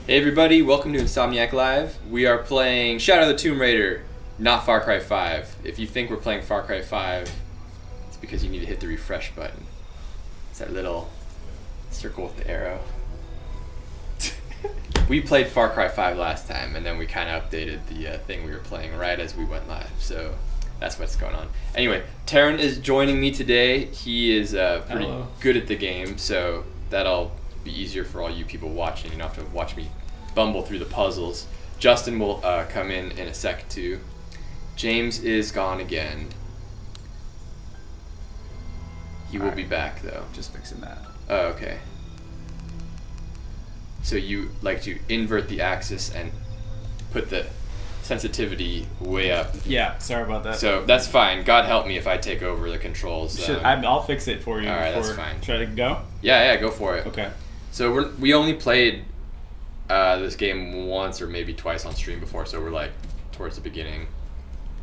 Hey everybody, welcome to Insomniac Live. We are playing Shadow of the Tomb Raider, not Far Cry 5. If you think we're playing Far Cry 5, it's because you need to hit the refresh button. It's that little circle with the arrow. We played Far Cry 5 last time, and then we kind of updated the thing we were playing right as we went live, so that's what's going on. Anyway, Taryn is joining me today. He is pretty good at the game, so that'll be easier for all you people watching. You don't have to watch me bumble through the puzzles. Justin will come in a sec too. James is gone again. He will be back though. Just fixing that. Oh, okay. So you like to invert the axis and put the sensitivity way up. Yeah, sorry about that. So that's fine. God help me if I take over the controls. I'll fix it for you. All right, that's fine. Should I go? Yeah, go for it. Okay. So we only played this game once or maybe twice on stream before, so we're like towards the beginning.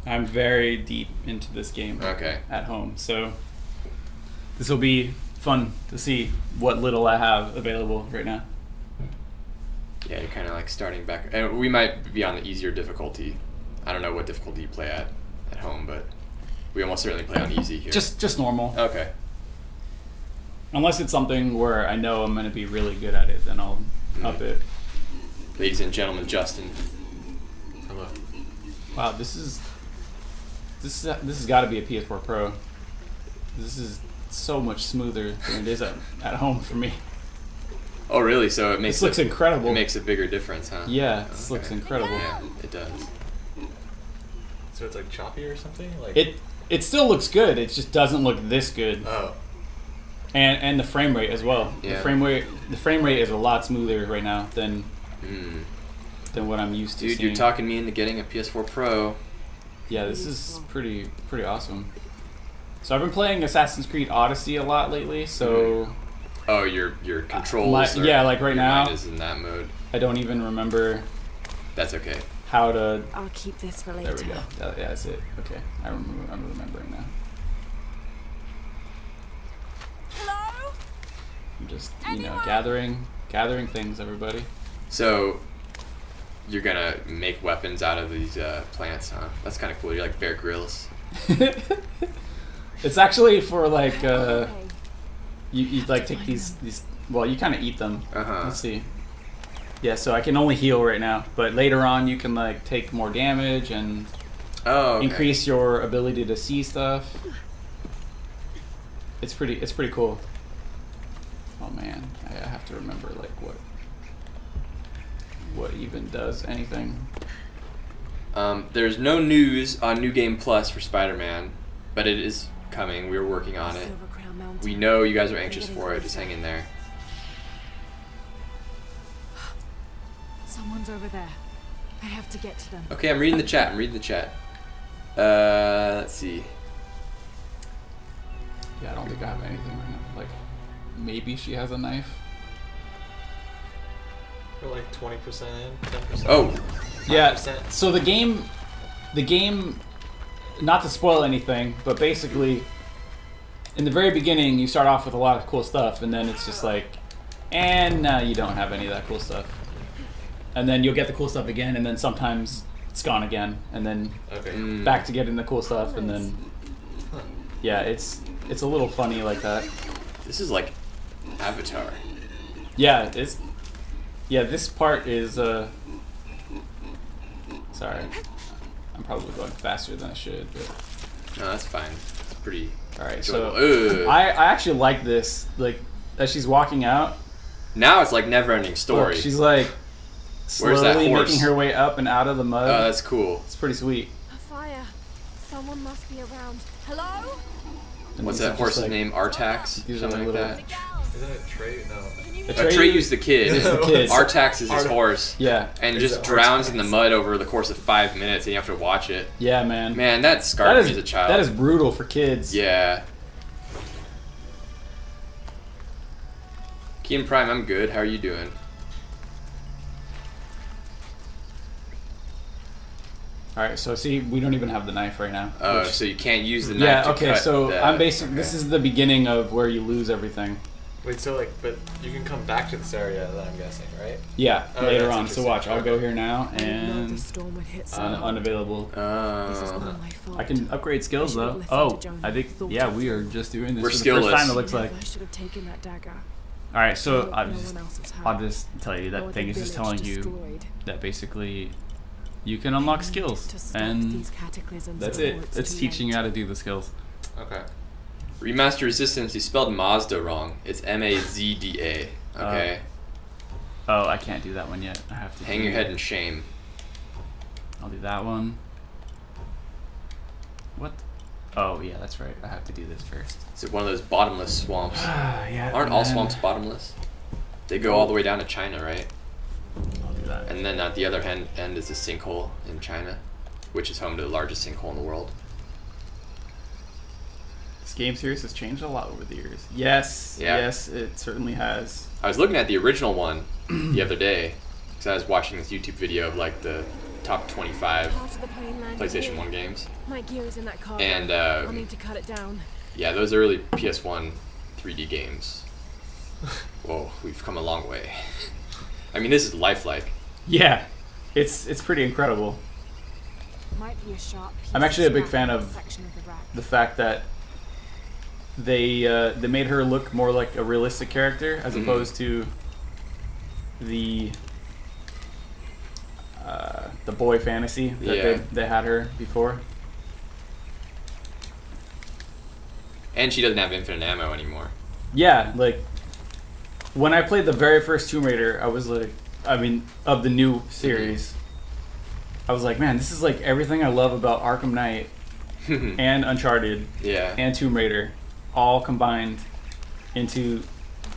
I'm very deep into this game. Okay. At home, so this will be fun to see what little I have available right now. Yeah, you're kind of like starting back, and we might be on the easier difficulty. I don't know what difficulty you play at home, but we almost certainly play on easy here. Just normal. Okay. Unless it's something where I know I'm going to be really good at it, then I'll up it. Ladies and gentlemen, Justin. Hello. Wow, this has got to be a PS4 Pro. This is so much smoother than it is at home for me. Oh, really? So it makes this looks incredible. It makes a bigger difference, huh? Yeah, this looks incredible. Yeah, it does. So it's like choppy or something? Like it still looks good. It just doesn't look this good. Oh. And the frame rate as well. Yeah. The frame rate is a lot smoother right now than what I'm used to. Dude, seeing. you're talking me into getting a PS4 Pro. Yeah, this is pretty awesome. So I've been playing Assassin's Creed Odyssey a lot lately. So. Oh, your controls. Like right now. Mine is in that mode. I don't even remember. That's okay. How to. I'll keep this for later. There we go. Yeah, that's it. Okay, I'm remembering now. Hello? I'm just gathering things, everybody. So you're gonna make weapons out of these plants, huh? That's kind of cool. You're like Bear Grylls. It's actually for like you like take these. Well, you kind of eat them. Let's see. Yeah, so I can only heal right now, but later on you can like take more damage and increase your ability to see stuff. It's pretty cool. Oh man, I have to remember like what even does anything. There's no news on New Game Plus for Spider-Man, but it is coming. We're working on it. We know you guys are anxious for it. Just hang in there. Someone's over there. I have to get to them. Okay, I'm reading the chat. Let's see. Yeah, I don't think I have anything right now. Like, maybe she has a knife. We're like 20% in, 10%. Oh, 5%. Yeah. So the game, not to spoil anything, but basically, in the very beginning, you start off with a lot of cool stuff, and then it's just like, and now you don't have any of that cool stuff. And then you'll get the cool stuff again, and then sometimes it's gone again, and then back to getting the cool stuff, and then yeah, it's a little funny like that. this is like Avatar. Yeah, this part is sorry, I'm probably going faster than I should, but No, that's fine. It's pretty. all right. enjoyable. So I actually like this, like as she's walking out. Now it's like never-ending story. Look, she's like Where's that slowly horse? making her way up and out of the mud. Oh, that's cool. It's pretty sweet. A fire. Someone must be around. Hello? And What's these are that just, horse's like, name? Artax? These are Something like little- that? Isn't it Trey? No. Atreyu's the kid. It's the kid. Artax is his horse. Yeah. And Is just it drowns Artax? in the mud over the course of 5 minutes, and you have to watch it. Yeah, man. Man, that scarred me as a child. That is brutal for kids. Yeah. Keen Prime, I'm good. How are you doing? Alright, so see, we don't even have the knife right now. Oh, which- so you can't use the knife yeah, to okay, cut so the- I'm basically, okay. this is the beginning of where you lose everything. Wait, so like, but you can come back to this area that I'm guessing, right? Yeah, Oh, later that's on. So interesting. watch, I'll go here now I didn't know the and storm would hit un- someone. unavailable. This is all my fault. I can upgrade skills I though. should've listened Oh, to Jonah. I think yeah, we are just doing this We're for the first skillless. time. It looks like. I should have taken that dagger. All right, so No I'll one just else was hurt. I'll just tell you No that other thing is just village telling you destroyed. that basically you can unlock To skills, stop and these cataclysms that's before it. it's It's too teaching you late. how to do the skills. Okay. Remaster Resistance, you spelled Mazda wrong. It's Mazda. Okay. Oh, I can't do that one yet. I have to. Hang your head in shame. I'll do that one. What? Oh yeah, that's right. I have to do this first. Is it one of those bottomless swamps? Yeah. Aren't and all then swamps bottomless? They go all the way down to China, right? I'll do that. And then at the other end is a sinkhole in China, which is home to the largest sinkhole in the world. This game series has changed a lot over the years. Yes. Yeah. Yes, it certainly has. I was looking at the original one the other day because I was watching this YouTube video of like the top 25 Part of the plane landed PlayStation here. 1 games. My gear's in that car. And, I'll need to cut it down. Yeah, those early PS1 3D games. Whoa, we've come a long way. I mean, this is lifelike. Yeah, it's pretty incredible. Might be a sharp piece I'm actually a big scrap fan in of that section of the rack. The fact that they made her look more like a realistic character as opposed to the boy fantasy that Yeah. they had her before. And she doesn't have infinite ammo anymore. Yeah, like when I played the very first Tomb Raider, I was like, I mean, of the new series, I was like, man, this is like everything I love about Arkham Knight and Uncharted Yeah. and Tomb Raider all combined into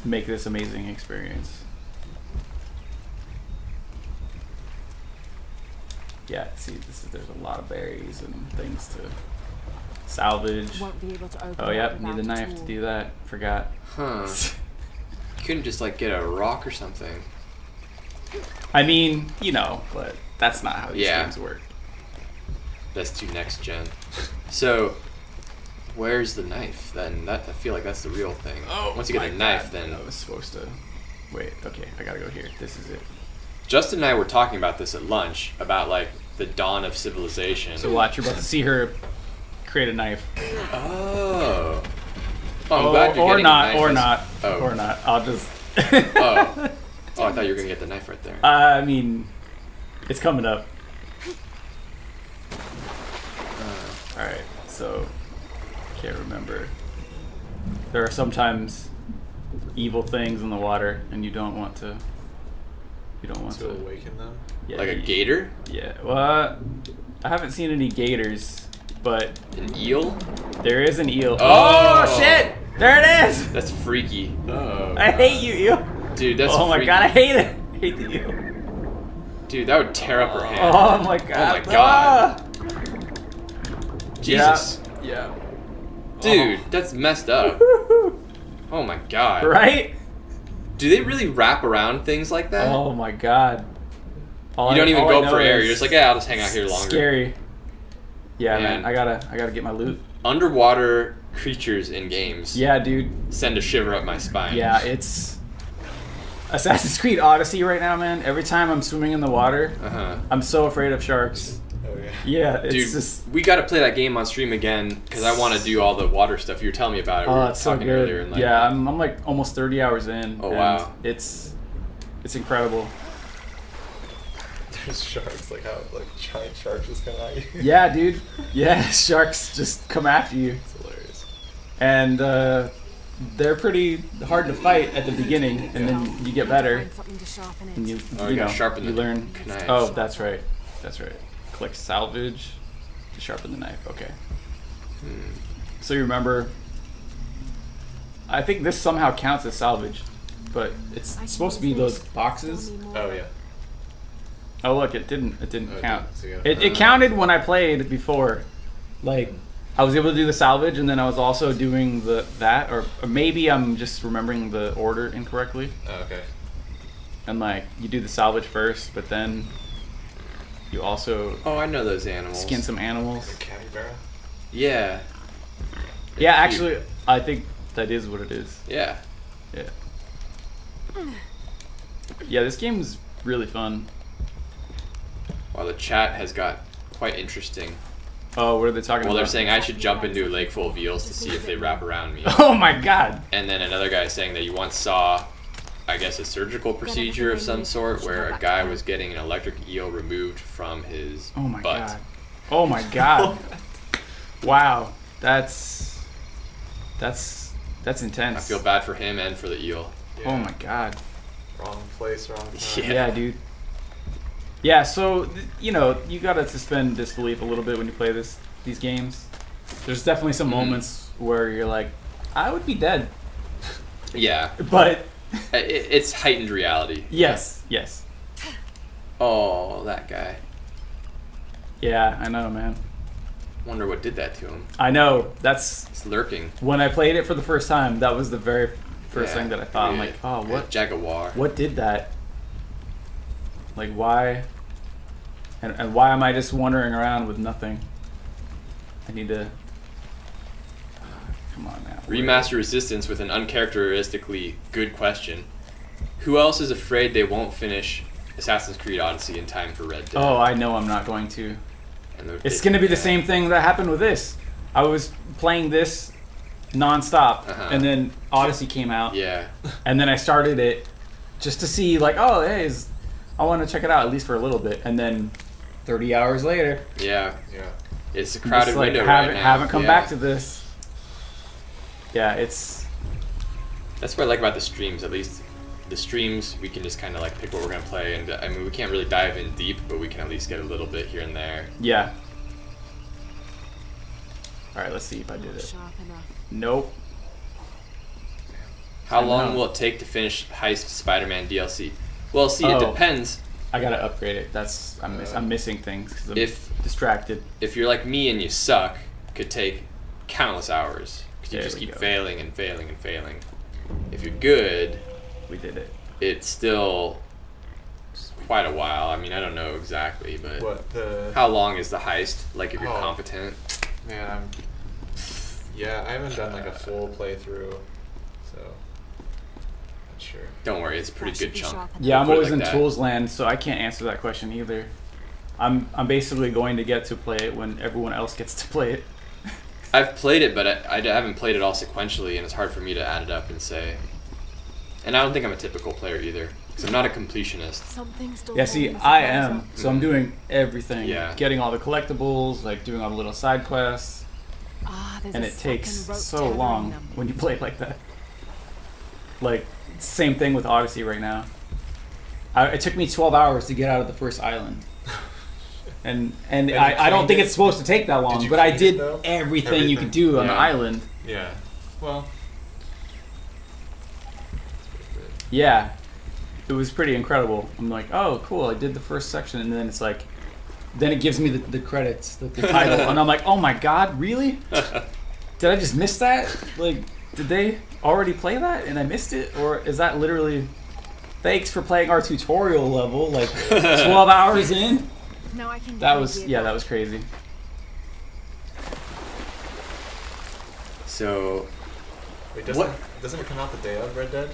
make this amazing experience. Yeah, see, there's a lot of berries and things to salvage. Won't be able to open Oh, it yep, need without the a knife to tool. do that. Forgot. Huh. You couldn't just like get a rock or something. I mean, you know, but that's not how these Yeah. games work. That's too next gen. So, where's the knife then? I feel like that's the real thing. Once you get my a knife, God, then I was supposed to. Wait, okay, I gotta go here. This is it. Justin and I were talking about this at lunch about like the dawn of civilization. So watch, you're about to see her create a knife. Oh. Oh, I'm glad you're or getting not, the or knife. not, Oh. or not. I'll just. Oh. Oh, I thought you were gonna get the knife right there. I mean, it's coming up. All right, so can't remember. There are sometimes evil things in the water, and you don't want to. You don't want To to. awaken them? Yeah, Like a you- gator? Yeah. Well, I haven't seen any gators, but An eel? there is an eel. Oh! Shit! There it is. That's freaky. Oh. I hate you, eel. Dude, that's Oh my freaky. god, I hate it. I hate the eel. Dude, that would tear up her hand. Oh my god. my God. Ah! Jesus. Yeah. Dude, that's messed up. Oh my god. Right? Do they really wrap around things like that? Oh my god. You don't even go for air. You're just like, yeah, I'll just hang out here longer. Scary. Yeah, man. Man. I gotta get my loot. Underwater creatures in games Yeah, dude. send a shiver up my spine. Yeah, it's Assassin's Creed Odyssey right now, man. Every time I'm swimming in the water, Uh-huh. I'm so afraid of sharks. Okay. Yeah, it's Dude, just we got to play that game on stream again because I want to do all the water stuff. You were telling me about it. We oh, were it's so talking good. earlier. And like, Yeah, I'm like almost 30 hours in. Oh, and wow. It's incredible. There's sharks, like how like giant sharks just come at you. Yeah, dude. Yeah, sharks just come after you. It's hilarious. And they're pretty hard to fight at the beginning, and then you get better, Find something to sharpen it. and you Oh, you you know gotta sharpen you the learn. knife. Oh, that's right. That's right. Click salvage to sharpen the knife. Okay. So you remember? I think this somehow counts as salvage, but it's I supposed to be suppose those they boxes. tell me more. Oh yeah. Oh look, it didn't Oh, it count. didn't. So you gotta- It counted when I played before. Like I was able to do the salvage, and then I was also doing that, or maybe I'm just remembering the order incorrectly. Oh, okay. And like you do the salvage first, but then you also Oh, I know those animals. skin some animals. Like capybara. Yeah. Yeah, actually, I think that is what it is. Yeah. Yeah. Yeah, this game's really fun. Well, the chat has got quite interesting. Oh, what are they talking about? Well, they're saying I should jump into a lake full of eels to see if they wrap around me. Oh my god! And then another guy saying that you once saw, I guess, a surgical procedure of some sort where a guy was getting an electric eel removed from his Oh my butt. god. Oh my god. Wow. That's intense. I feel bad for him and for the eel. Yeah. Oh my god. Wrong place, wrong time. Yeah, dude. Yeah, so you know, you gotta suspend disbelief a little bit when you play these games. There's definitely some moments where you're like, I would be dead. Yeah. But It's heightened reality. yes. Oh, that guy. Yeah, I know, man. Wonder what did that to him. I know. That's It's lurking. when I played it for the first time. That was the very first Yeah. thing that I thought. I'm Yeah. like, oh, what? Jaguar. What did that? Like, why? And why am I just wandering around with nothing? I need to. Come on now. Remaster Resistance with an uncharacteristically good question. Who else is afraid they won't finish Assassin's Creed Odyssey in time for Red Dead? Oh, I know I'm not going to. And It's going to be the same thing that happened with this. I was playing this nonstop, and then Odyssey came out, Yeah. and then I started it just to see, like, oh, hey, I want to check it out at least for a little bit, and then 30 hours later, Yeah. Yeah. It's a I'm crowded just like, window right now. haven't come Yeah. back to this. Yeah, it's That's what I like about the streams. At least the streams, we can just kind of like pick what we're gonna play, and I mean, we can't really dive in deep, but we can at least get a little bit here and there. yeah. All right, let's see if I did it. Sharp enough. Nope. How I long know. will it take to finish Heist Spider-Man DLC? Well, see, it Oh. depends. I gotta upgrade it. I'm missing things because I'm If distracted. if you're like me and you suck, it could take countless hours because you There just we keep go. failing and failing and failing. If you're good, We did it. it's still quite a while. I mean, I don't know exactly, but What the? how long is the heist? Like, if you're Oh. competent. Man, yeah, I haven't done like a full playthrough, so not sure. Don't worry, it's a pretty That good should be chunk. sharp enough. Yeah, I'm Put it always like in that. Tools Land, so I can't answer that question either. I'm basically going to get to play it when everyone else gets to play it. I've played it, but I haven't played it all sequentially, and it's hard for me to add it up and say. And I don't think I'm a typical player either, because I'm not a completionist. Something still Yeah, see, holding the I surprise am. up. So I'm doing everything. Yeah. Getting all the collectibles, like doing all the little side quests, Ah, there's and a it takes second rope so tethering long them. when you play it like that. Like, same thing with Odyssey right now. It took me 12 hours to get out of the first island. And And you I don't cleaned think it? it's supposed to take that long, you but I clean it, did though? everything you could Everything? do on the Yeah. island. Yeah. Well. Yeah. It was pretty incredible. I'm like, oh, cool, I did the first section, and then it's like, then it gives me the credits, the title, and I'm like, oh my god, really? Did I just miss that? Like, did they already play that and I missed it? Or is that literally, thanks for playing our tutorial level, like 12 hours in? Now I can That get was, my yeah, gear that was crazy. So, Wait, What? doesn't it come out the day of Red Dead?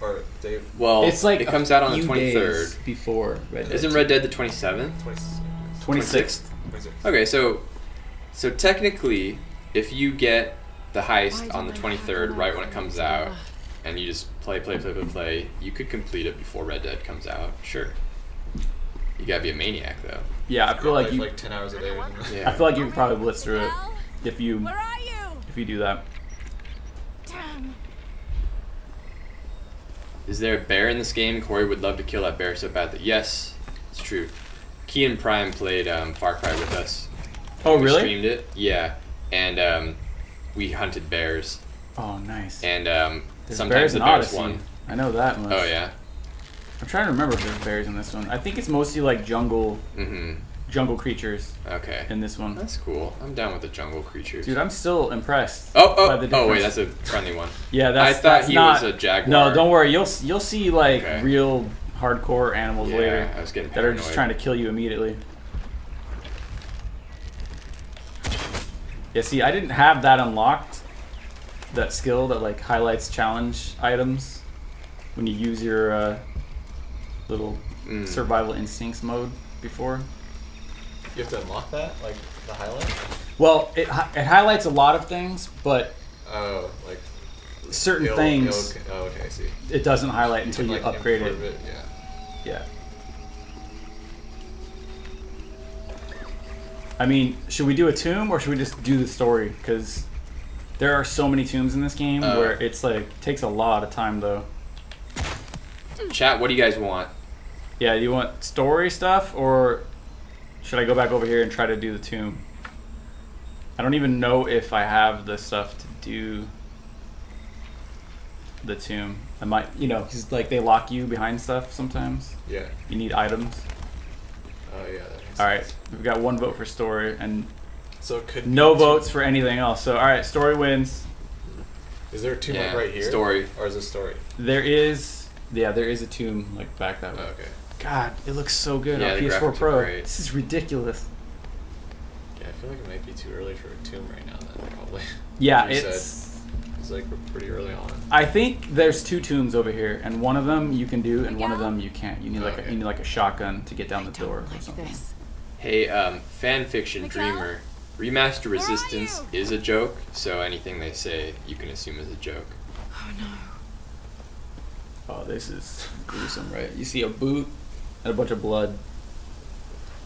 Or the day well, It's like it comes out on the few 23rd. days before Red Dead. Isn't Red Dead the 27th? 26th? 26. Okay, so technically, if you get the heist on the 23rd, right when it comes out, and you just play, you could complete it before Red Dead comes out. Sure. You gotta be a maniac, though. Yeah, I feel like you. like 10 hours a day or something. Yeah. I feel like you could probably blitz through it Well, if you where are you? do that. Damn. Is there a bear in this game? Corey would love to kill that bear so bad that yes, it's true. Kean Prime played Far Cry with us. Oh, We really? streamed it, yeah, and we hunted bears, Oh, nice. and There's sometimes bears the in bears Odyssey. won. I know that much. Oh yeah. I'm trying to remember if there's bears in this one. I think it's mostly like jungle creatures Okay. in this one. That's cool. I'm down with the jungle creatures. Dude, I'm still impressed. by Oh the wait, difference. that's a friendly one. Yeah, that's. I thought that's he not, was a jaguar. No, don't worry. You'll see like Okay. real hardcore animals Yeah, later I was getting that are just paranoid. trying to kill you immediately. Yeah, see, I didn't have that unlocked. That skill that like highlights challenge items when you use your little survival instincts mode before. You have to unlock that, like the highlight. Well, it highlights a lot of things, but like certain things. Okay, I see. It doesn't highlight until you upgrade it. Yeah. I mean, should we do a tomb or should we just do the story? Because there are so many tombs in this game where it's like takes a lot of time though. Chat, what do you guys want? Yeah, do you want story stuff or should I go back over here and try to do the tomb? I don't even know if I have the stuff to do the tomb. I might, because like they lock you behind stuff sometimes. Yeah. You need items. Oh yeah, that makes All right, sense. we've got 1 vote for story and So it could no votes for anything else. So all right, story wins. Is there a tomb like right here? Story. Or is it story? There is a tomb like back that way. Oh, okay. God, it looks so good Yeah, on the PS4 graphics are Pro. great. This is ridiculous. Yeah, I feel like it might be too early for a tomb right now. Then probably. Yeah, Like you it's. said, it's like we're pretty early on. I think there's 2 tombs over here, and one of them you can do, and one of them you can't. You need like a shotgun to get down the door or something. Hey, fanfiction Miguel? dreamer, remaster Where are resistance you? is a joke, so anything they say you can assume is a joke. Oh no. Oh, this is gruesome, right? You see a boot and a bunch of blood.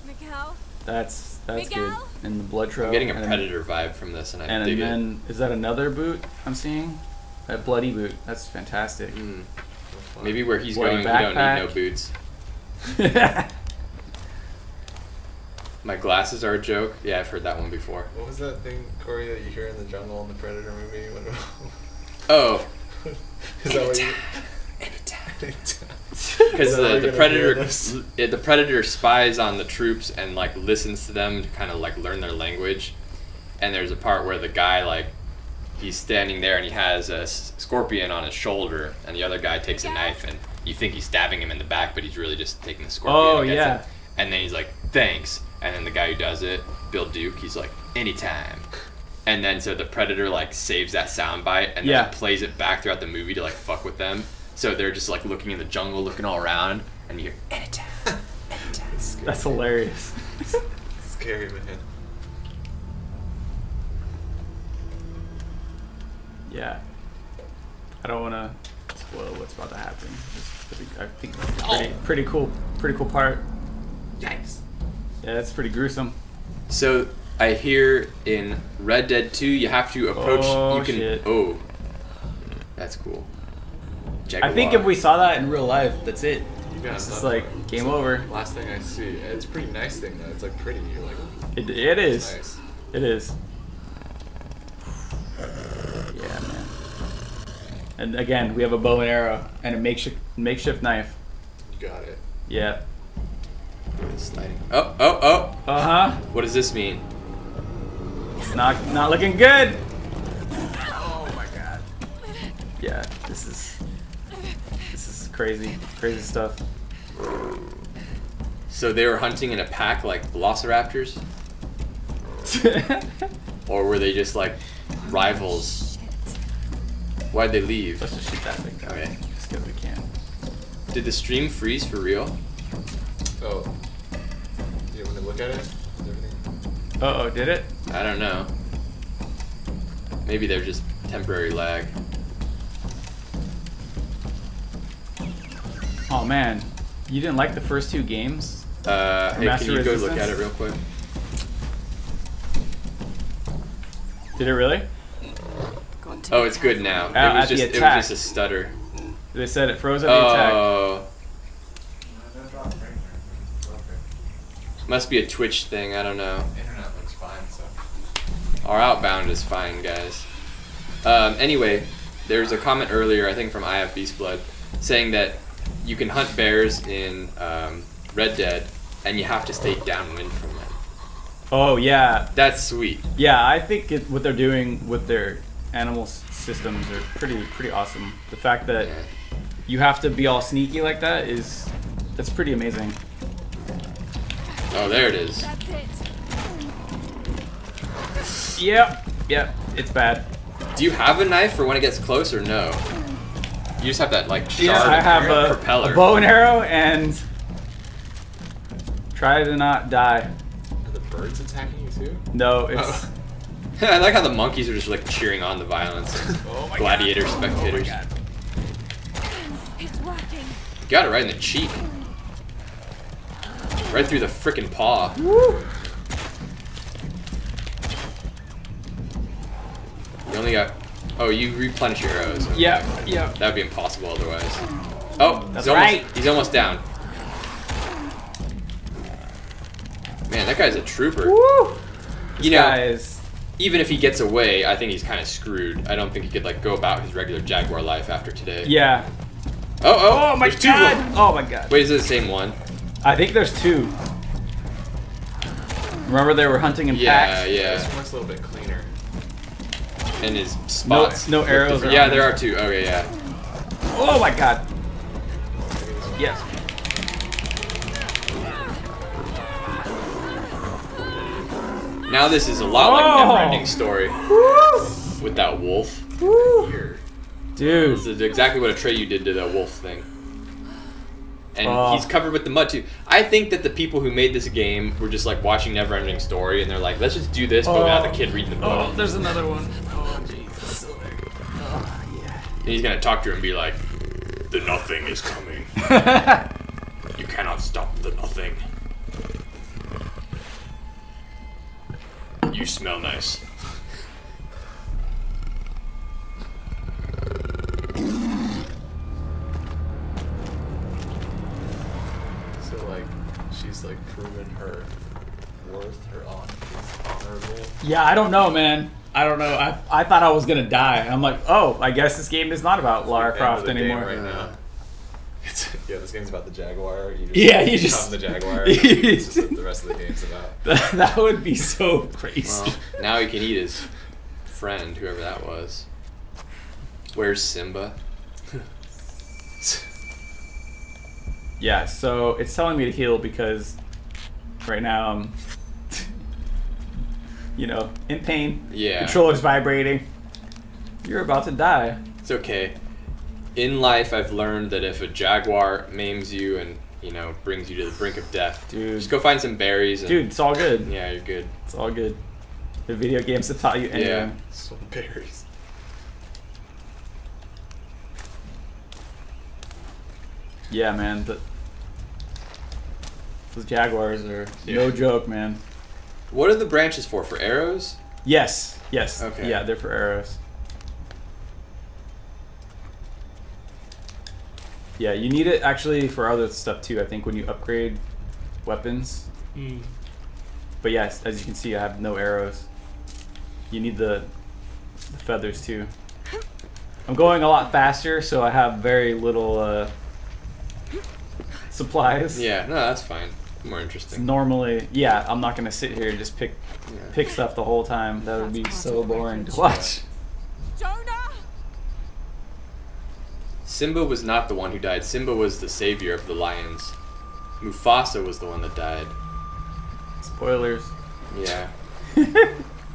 Miguel? That's good. Miguel? And the blood trail. I'm getting a and Predator vibe from this, and I And dig then is that another boot I'm seeing? A bloody boot. That's fantastic. it. Maybe where he's Bloody going, we don't backpack. need no boots. My glasses are a joke. Yeah, I've heard that one before. What was that thing, Corey, that you hear in the jungle in the Predator movie? Oh, Is that what you? because Is that how the you're gonna Predator, hear this? the Predator spies on the troops and like listens to them to kind of like learn their language. And there's a part where the guy like he's standing there and he has a scorpion on his shoulder, and the other guy takes a knife and you think he's stabbing him in the back, but he's really just taking the scorpion. Oh, and gets yeah. it. And then he's like, thanks. And then the guy who does it, Bill Duke, he's like, anytime. And then so the Predator like saves that soundbite and then plays it back throughout the movie to like fuck with them. So they're just like looking in the jungle, looking all around, and you hear anytime, anytime. That's hilarious. Scary, man. Yeah. I don't want to spoil what's about to happen. I think it's pretty cool part. Yikes. Yeah, it's pretty gruesome. So I hear in Red Dead 2 you have to approach. Shit. Oh, that's cool. I think if we saw that in real life, that's it. Yeah, It's just not like fun. game It's over. the last thing I see. It's a pretty nice thing though. It's like pretty. You're like. It is. Nice. It is. Yeah, man. And again, we have a bow and arrow and a makeshift knife. You got it. Yeah. Sliding. Oh. Uh-huh. What does this mean? It's not looking good. Oh my god. Yeah, this is crazy stuff. So they were hunting in a pack like velociraptors? Or were they just like rivals? Why'd they leave? Let's just shoot that thing down. Okay. Just because we can. Did the stream freeze for real? Oh. You want to look at it? Is everything? Uh-oh, did it? I don't know. Maybe they're just temporary lag. Oh man, you didn't like the first 2 games? Hey, Master can you go look Resistance? at it real quick? Did it really? Oh, it's good now. At the It was attack. just a stutter. They said it froze at the attack. Oh. Must be a Twitch thing, I don't know. Internet looks fine, so. Our outbound is fine, guys. Anyway, there's a comment earlier, I think from I Have Beast Blood, saying that you can hunt bears in Red Dead, and you have to stay downwind from them. Oh yeah, That's sweet. yeah. I think what they're doing with their animal systems are pretty awesome. The fact that Yeah. you have to be all sneaky like that that's pretty amazing. Oh, there it is. That's it. Yep, it's bad. Do you have a knife for when it gets close or no? You just have that like shard Yeah, I have a propeller. bow and arrow and try to not die. Are the birds attacking you too? No, it's I like how the monkeys are just like cheering on the violence. Oh my Gladiator spectators. God. It's working. You got it right in the cheek. Right through the frickin' paw. Woo. You only got. Oh, you replenish your arrows. Okay. Yeah. That'd be impossible otherwise. Oh, That's he's right. He's almost down. Man, that guy's a trooper. Woo. You know, Guys. even if he gets away, I think he's kind of screwed. I don't think he could like go about his regular Jaguar life after today. Yeah. Oh Oh my there's two of god. them. Oh my god. Wait, is it the same one? I think there's two. Remember they were hunting in packs? Yeah. This one looks a little bit cleaner. And his spots. No arrows. Yeah, on there it. are two. Okay, yeah. Oh my god. Yes. Now this is a lot like Oh. Neverending Story with that wolf. Here. Dude. This is exactly what Atreyu did to the wolf thing. And Oh. he's covered with the mud too. I think that the people who made this game were just like watching Neverending Story and they're like, let's just do this, but without the kid reading the book. Oh, there's another one. Oh, jeez. Oh, yeah. And he's gonna talk to her and be like, the nothing is coming. You cannot stop the nothing. You smell nice. So like, she's like proven her worth, her honor is honorable. Yeah, I don't know, man. I don't know. I thought I was gonna die. I'm like, oh, I guess this game is not about Lara End of Croft the game anymore. right now. Yeah, this game's about the Jaguar. You just Yeah, you become just- the Jaguar. It's just what the rest of the game's about. That would be so crazy. Well, now he can eat his friend, whoever that was. Where's Simba? Yeah, so it's telling me to heal because right now I'm, in pain. Yeah. Controller's vibrating. You're about to die. It's okay. In life, I've learned that if a jaguar maims you and, brings you to the brink of death, Dude. just go find some berries. And, Dude, it's all good. Yeah, you're good. It's all good. The video games have taught you anything. Yeah. Some berries. Yeah, man. Those Jaguars are no joke, man. What are the branches for? For arrows? Yes. Okay. Yeah, they're for arrows. Yeah, you need it actually for other stuff too. I think when you upgrade weapons. But yes, as you can see, I have no arrows. You need the feathers too. I'm going a lot faster, so I have very little supplies. Yeah, no, that's fine. More It's interesting. normally, yeah, I'm not gonna sit here and just pick stuff the whole time. That would be so boring to watch. Jonah! Simba was not the one who died. Simba was the savior of the lions. Mufasa was the one that died. Spoilers. Yeah,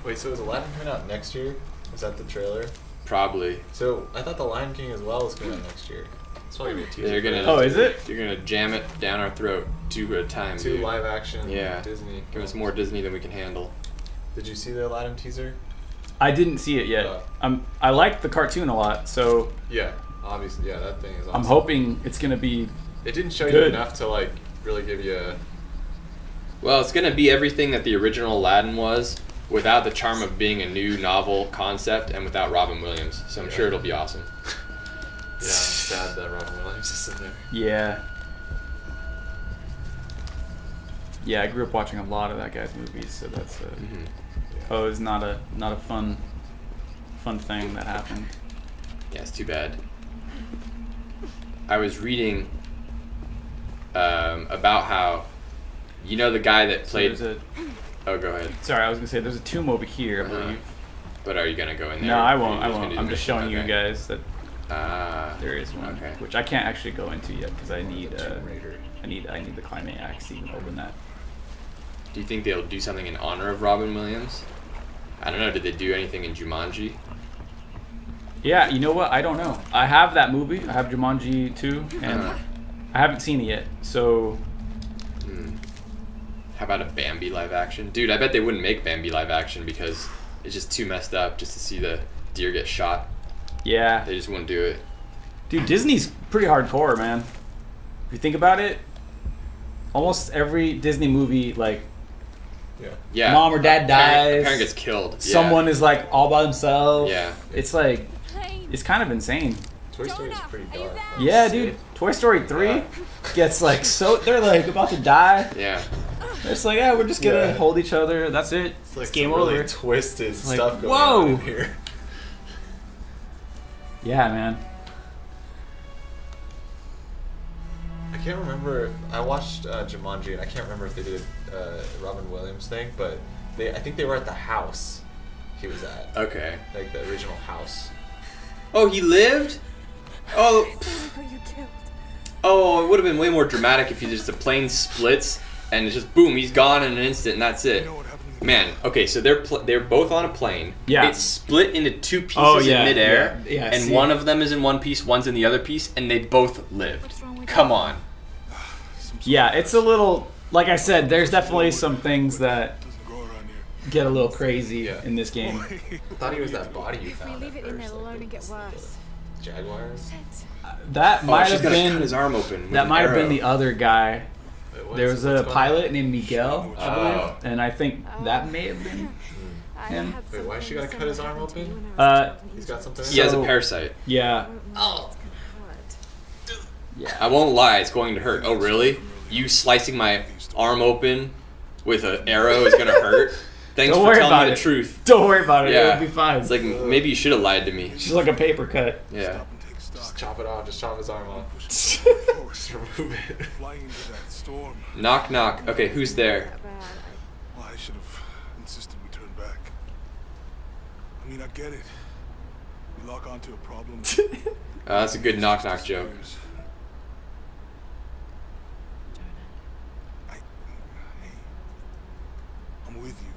Wait, so is Aladdin coming out next year? Is that the trailer? probably. So I thought The Lion King as well is coming out next year. It's probably gonna be a teaser. They're gonna. Oh, is it? You're gonna jam it down our throat two at a time. Two dude. live action Yeah. Disney. Give us more Disney than we can handle. Did you see the Aladdin teaser? I didn't see it yet. I like the cartoon a lot, so Yeah, obviously. Yeah, that thing is awesome. I'm hoping it's gonna be. It didn't show you Good. enough to like really give you a... Well, it's gonna be everything that the original Aladdin was, without the charm of being a new novel concept and without Robin Williams. So I'm sure it'll be awesome. Yeah, I'm sad that Robin Williams is in there. Yeah. Yeah, I grew up watching a lot of that guy's movies, so that's it's not a fun thing that happened. Yeah, it's too bad. I was reading about how, the guy that So played. there's Oh, go ahead. sorry, I was gonna say there's a tomb over here, I believe. But are you gonna go in there? No, I Or won't. are I you gonna won't. do the I'm just mission? showing you Okay. guys that there is one, okay. which I can't actually go into yet because I need Tomb Raider. I need the climbing axe to even open that. Do you think they'll do something in honor of Robin Williams? I don't know. Did they do anything in Jumanji? Yeah, you know what? I don't know. I have that movie. I have Jumanji 2, and I haven't seen it yet. So, how about a Bambi live action? Dude, I bet they wouldn't make Bambi live action because it's just too messed up just to see the deer get shot. yeah. They just wouldn't do it. Dude, Disney's pretty hardcore, man. If you think about it, almost every Disney movie, like, Yeah. mom or dad A dies. parent gets killed. Yeah. Someone is, like, all by themselves. Yeah. It's, like, Plane. it's kind of insane. Toy Story is pretty Are you dark. there? Yeah, dude. Toy Story 3 gets, like, so... They're, like, about to die. Yeah. They're just like, yeah, we're just gonna Yeah. hold each other. That's it. It's like game some really over. twisted like, stuff going whoa. on in here. Yeah, man. I can't remember if I watched Jumanji, and I can't remember if they did Robin Williams thing, but I think they were at the house he was at, Okay. like the original house. Oh, he lived? Oh, Got you killed. oh, it would have been way more dramatic if the plane splits and it's just boom, he's gone in an instant and that's it. Man, okay, so they're both on a plane. Yeah. It's split into two pieces in midair, yeah, and see. one of them is in one piece, one's in the other piece, and they both lived. What's wrong with Come that? on. Yeah, it's a little... Like I said, there's definitely some things that get a little crazy Yeah. in this game. I thought he was that body you If we found. leave at it in first, there like, alone and get the worse. Jaguars. Sit. That Oh, might she's have gonna been... cut his arm open. with That an might have been arrow. the other guy. Wait, There was a what's going pilot named Miguel, I believe, Oh. and I think that may have been... I Him. had Wait, why is she something gotta cut his similar arm happen to open? you when I was on? He's 17. got something. He has a So- parasite. Yeah. Oh. It's gonna hurt. Yeah. I won't lie, it's going to hurt. Oh, really? You slicing my arm open with an arrow is going to hurt? Thanks Don't for worry telling about me it. the truth. Don't worry about it. Yeah. It'll be fine. It's like, maybe you should have lied to me. She's like a paper cut. Yeah. Just chop it off. Just chop his arm off. Just remove it. Flying into that storm. Knock, knock. Okay, who's there? That bad. Well, I should have insisted we turn back. I mean, I get it. We lock onto a problem. That's a good knock, knock joke. Hey, I'm with you.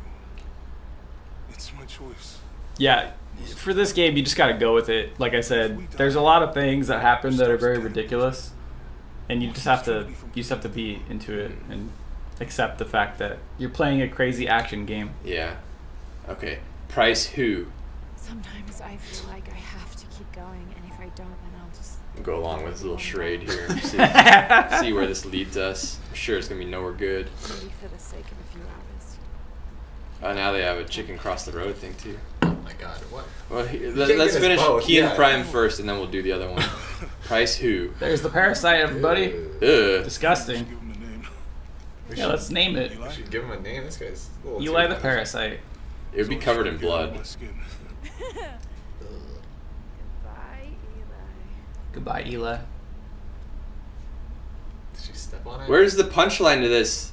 It's my choice. Yeah, for this game, you just got to go with it. Like I said, there's a lot of things that happen that are very ridiculous, and you just have to be into it and accept the fact that you're playing a crazy action game. Yeah. Okay. Price who? Sometimes I feel like I have to keep going, and if I don't, then I'll just. Go along with his little charade here. See where this leads us. I'm sure it's going to be nowhere good. Maybe for the sake of a few hours. Oh, now they have a chicken cross the road thing, too. Oh my god, what? Well, can't let's get us finish both, Key and yeah. Prime first, and then we'll do the other one. Price who? There's the parasite, everybody. Ugh. Disgusting. Give him a name. Yeah, let's name it. We should give him a name. This guy's a little Eli too the much. parasite. It would be covered in blood. My skin. Bye, Eli. Goodbye, Eli. Did she step on it? Where's the punchline to this?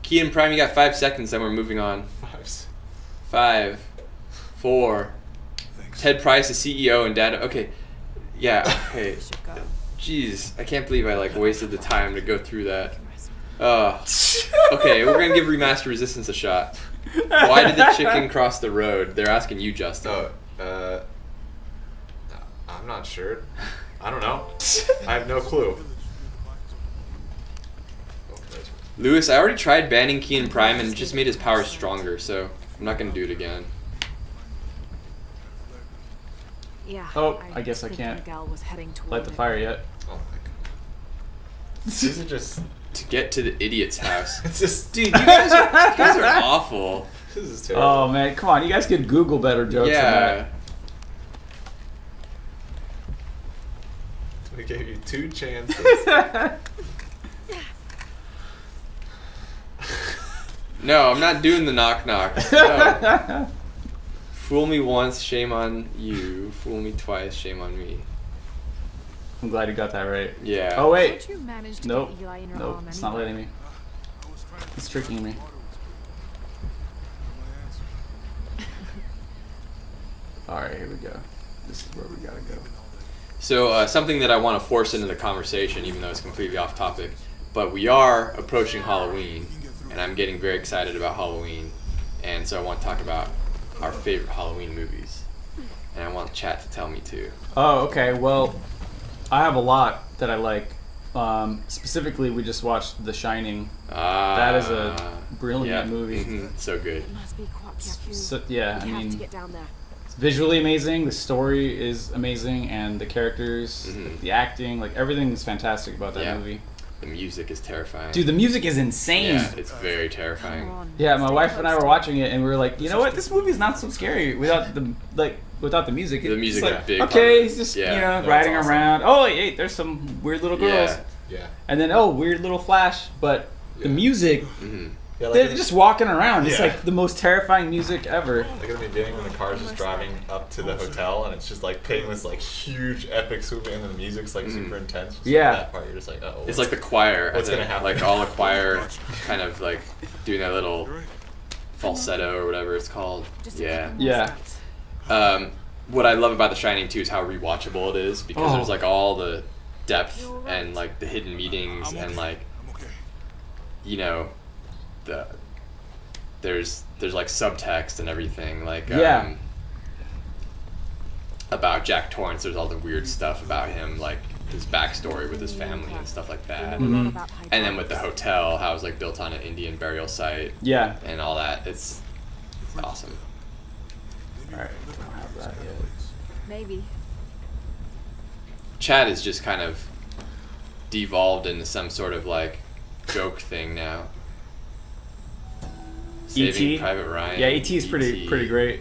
Key and Prime, you got 5 seconds, then we're moving on. Fives. 5, 4. Thanks. Ted Price, the CEO, and Dad. Okay. Yeah, okay. We should go. Jeez, I can't believe I wasted the time to go through that. Okay, we're gonna give Remaster Resistance a shot. Why did the chicken cross the road? They're asking you, Justin. Oh, I'm not sure. I don't know. I have no clue. Oh, there's- Lewis, I already tried banning Key and Prime and it just made his power stronger, so I'm not gonna do it again. Yeah. Oh, I guess I think can't Miguel was heading toward Light the it. fire yet. Oh my god. These are just. To get to the idiot's house. It's just. Dude, you guys are awful. This is terrible. Oh man, come on! You guys could Google better jokes. Than Yeah. that. We gave you 2 chances. No, I'm not doing the knock knock. No. Fool me once, shame on you. Fool me twice, shame on me. I'm glad you got that right. Yeah. Oh wait, How'd you manage to nope, get Eli in your nope, arm it's not anyway? letting me. It's tricking me. All right, here we go. This is where we gotta go. So something that I want to force into the conversation, even though it's completely off topic, but we are approaching Halloween, and I'm getting very excited about Halloween, and so I want to talk about our favorite Halloween movies. and I want chat to tell me too. Oh, okay. Well, I have a lot that I like. Specifically, we just watched The Shining. That is a brilliant movie. Mm-hmm. So good. It must be Kwok So, yeah, We I have to mean, get down there. it's visually amazing. The story is amazing, and the characters, the acting, like everything is fantastic about that movie. The music is terrifying. Dude, the music is insane. Yeah, it's very terrifying. Come on. Yeah, my Stay wife and I close were to watching it, and we were like, you know what? This movie's not so scary without the music. The music It's is like, a big part okay, of it. he's just Yeah. riding awesome. around. Oh, hey, there's some weird little girls, Yeah. and then weird little flash. But the Yeah. music, Mm-hmm. Yeah, like they're just walking around. It's Yeah. like the most terrifying music ever. Like in the beginning when the car's just driving up to the hotel and it's just like playing this like huge epic swooping and the music's like super intense. Just Yeah. Like that part you're just like, oh. It's like the choir. What's I think. gonna happen? Like all the choir kind of like doing that little falsetto or whatever it's called. Just a Yeah. couple more Yeah. steps. What I love about The Shining too is how rewatchable it is because Oh. there's like all the depth and like the hidden meanings and like I'm okay. you know the there's like subtext and everything like Yeah. about Jack Torrance. There's all the weird stuff about him, like his backstory with his family and stuff like that. We know a lot Mhm. about And then with the hydraulics. hotel, how it's like built on an Indian burial site Yeah. and all that. It's awesome. All right. Don't have that yet. Maybe. Chad is just kind of devolved into some sort of like joke thing now. Saving E.T. Private Ryan. Yeah, E.T. is pretty great.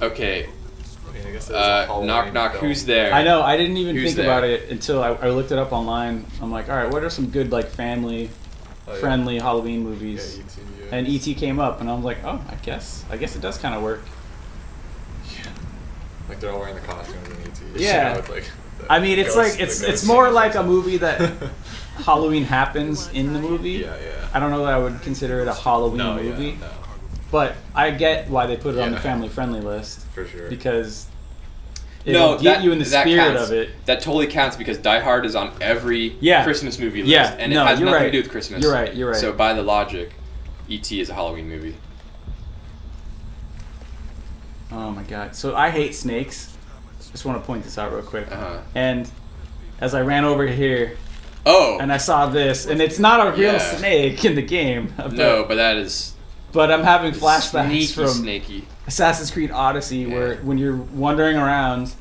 Okay, I mean, I guess there's a Halloween knock knock. film. Who's there? I know. I didn't even Who's think there? about it until I looked it up online. I'm like, all right, what are some good like family Oh, yeah. friendly Halloween Yeah, movies? E.T. Yeah. And E.T. came up, and I was like, oh, I guess it does kind of work. Like they're all wearing the costumes in E.T. Yeah. You know, with, like, the I mean, it's ghost- like the it's ghost more scenes. like a movie that Halloween happens in the movie. Yeah, yeah. I don't know that I would consider it a Halloween No, movie, yeah, no, but I get why they put it on the Yeah. family friendly list for sure. because it'll No, get you in the that spirit counts. of it. That totally counts because Die Hard is on every Yeah. Christmas movie list, Yeah, and no, it has you're nothing right. to do with Christmas. You're right, you're right. So by the logic, E.T. is a Halloween movie. Oh my god! So I hate snakes. Just want to point this out real quick. Uh-huh. And as I ran over here Oh and I saw this, and it's not a real Yeah. snake in the game. no, but that is But I'm having flashbacks sneaky, from snaky. Assassin's Creed Odyssey, where Yeah. when you're wandering around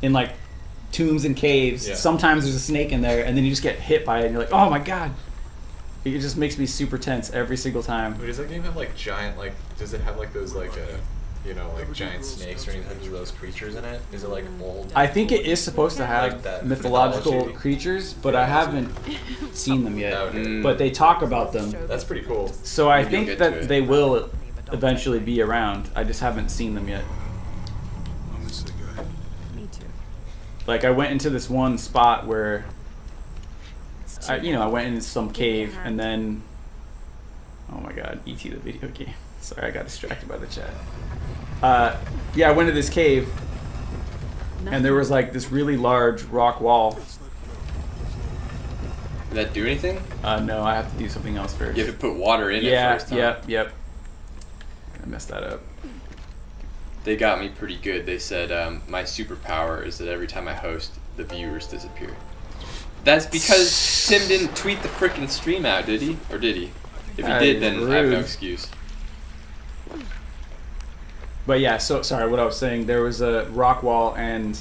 in like tombs and caves, Yeah. sometimes there's a snake in there, and then you just get hit by it, and you're like, oh my god! It just makes me super tense every single time. Wait, does that game have like giant like? Does it have like those like you know like giant snakes or anything of those creatures in it? Is it like old? I think it is supposed to have Like that mythological mythology. creatures, but I haven't seen them yet. Okay. Mm. But they talk about them, That's pretty cool. so I Maybe you'll think get to that it. they will eventually be around. I just haven't seen them yet. I'm a sick guy. Me too. Like I went into this one spot where I went into some cave, and then oh my god, E.T. the video game. Sorry, I got distracted by the chat. Yeah, I went to this cave, and there was like this really large rock wall. Did that do anything? No, I have to do something else first. You have to put water in it Yeah, first. Huh? yep. I messed that up. They got me pretty good. They said my superpower is that every time I host, the viewers disappear. That's because Tim didn't tweet the freaking stream out, did he? Or did he? If he That did, is then I have no rude. excuse. But yeah, so sorry, what I was saying, there was a rock wall, and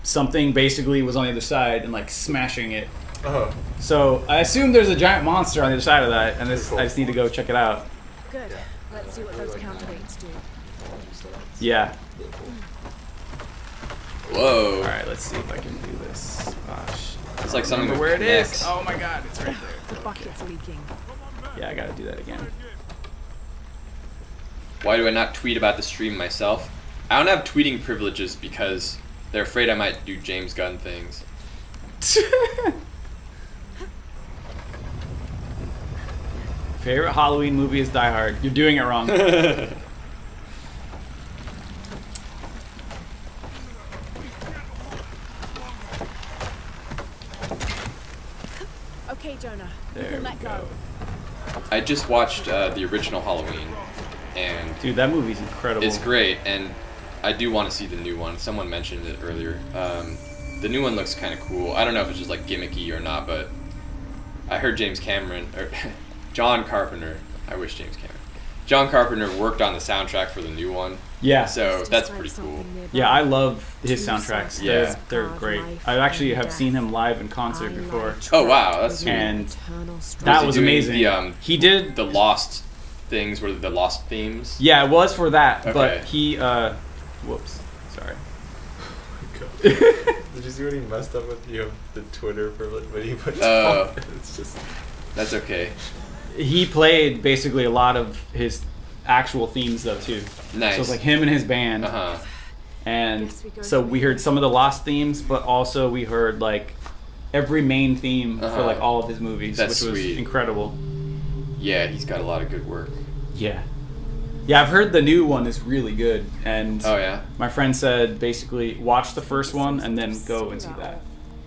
something basically was on the other side and like smashing it. Oh, So I assume there's a giant monster on the other side of that, and Cool. I just need to go check it out. Good. Let's see what those counterweights do. Yeah. Whoa. All right, let's see if I can do this. Gosh. It's like something Remember that where it is? connects. Oh my god, it's right there. The bucket's leaking. Yeah, I gotta do that again. Why do I not tweet about the stream myself? I don't have tweeting privileges because they're afraid I might do James Gunn things. Favorite Halloween movie is Die Hard. You're doing it wrong. Okay, Jonah. You There can we let go. go. I just watched the original Halloween, and Dude, that movie's incredible. it's great. And I do want to see the new one. Someone mentioned it earlier. The new one looks kind of cool. I don't know if it's just like gimmicky or not, but I heard John Carpenter. I wish James Cameron. John Carpenter worked on the soundtrack for the new one. Yeah. So that's pretty cool. Yeah, I love his soundtracks. Yeah. They're great. I actually have seen him live in concert before. Oh wow, that's sweet. And Was that he was doing amazing. He did the Lost things, were the Lost themes. Yeah, it was for that, Okay. but he whoops. Sorry. Did you see what he messed up with the Twitter for when he put it's just That's okay. He played basically a lot of his actual themes though too. Nice. So it's like him and his band. Uh-huh. And so we heard some of the Lost themes, but also we heard like every main theme for like all of his movies, That's which was sweet. incredible. Yeah, he's got a lot of good work. Yeah. Yeah, I've heard the new one is really good, and Oh yeah. my friend said basically watch the first one and then go and see that.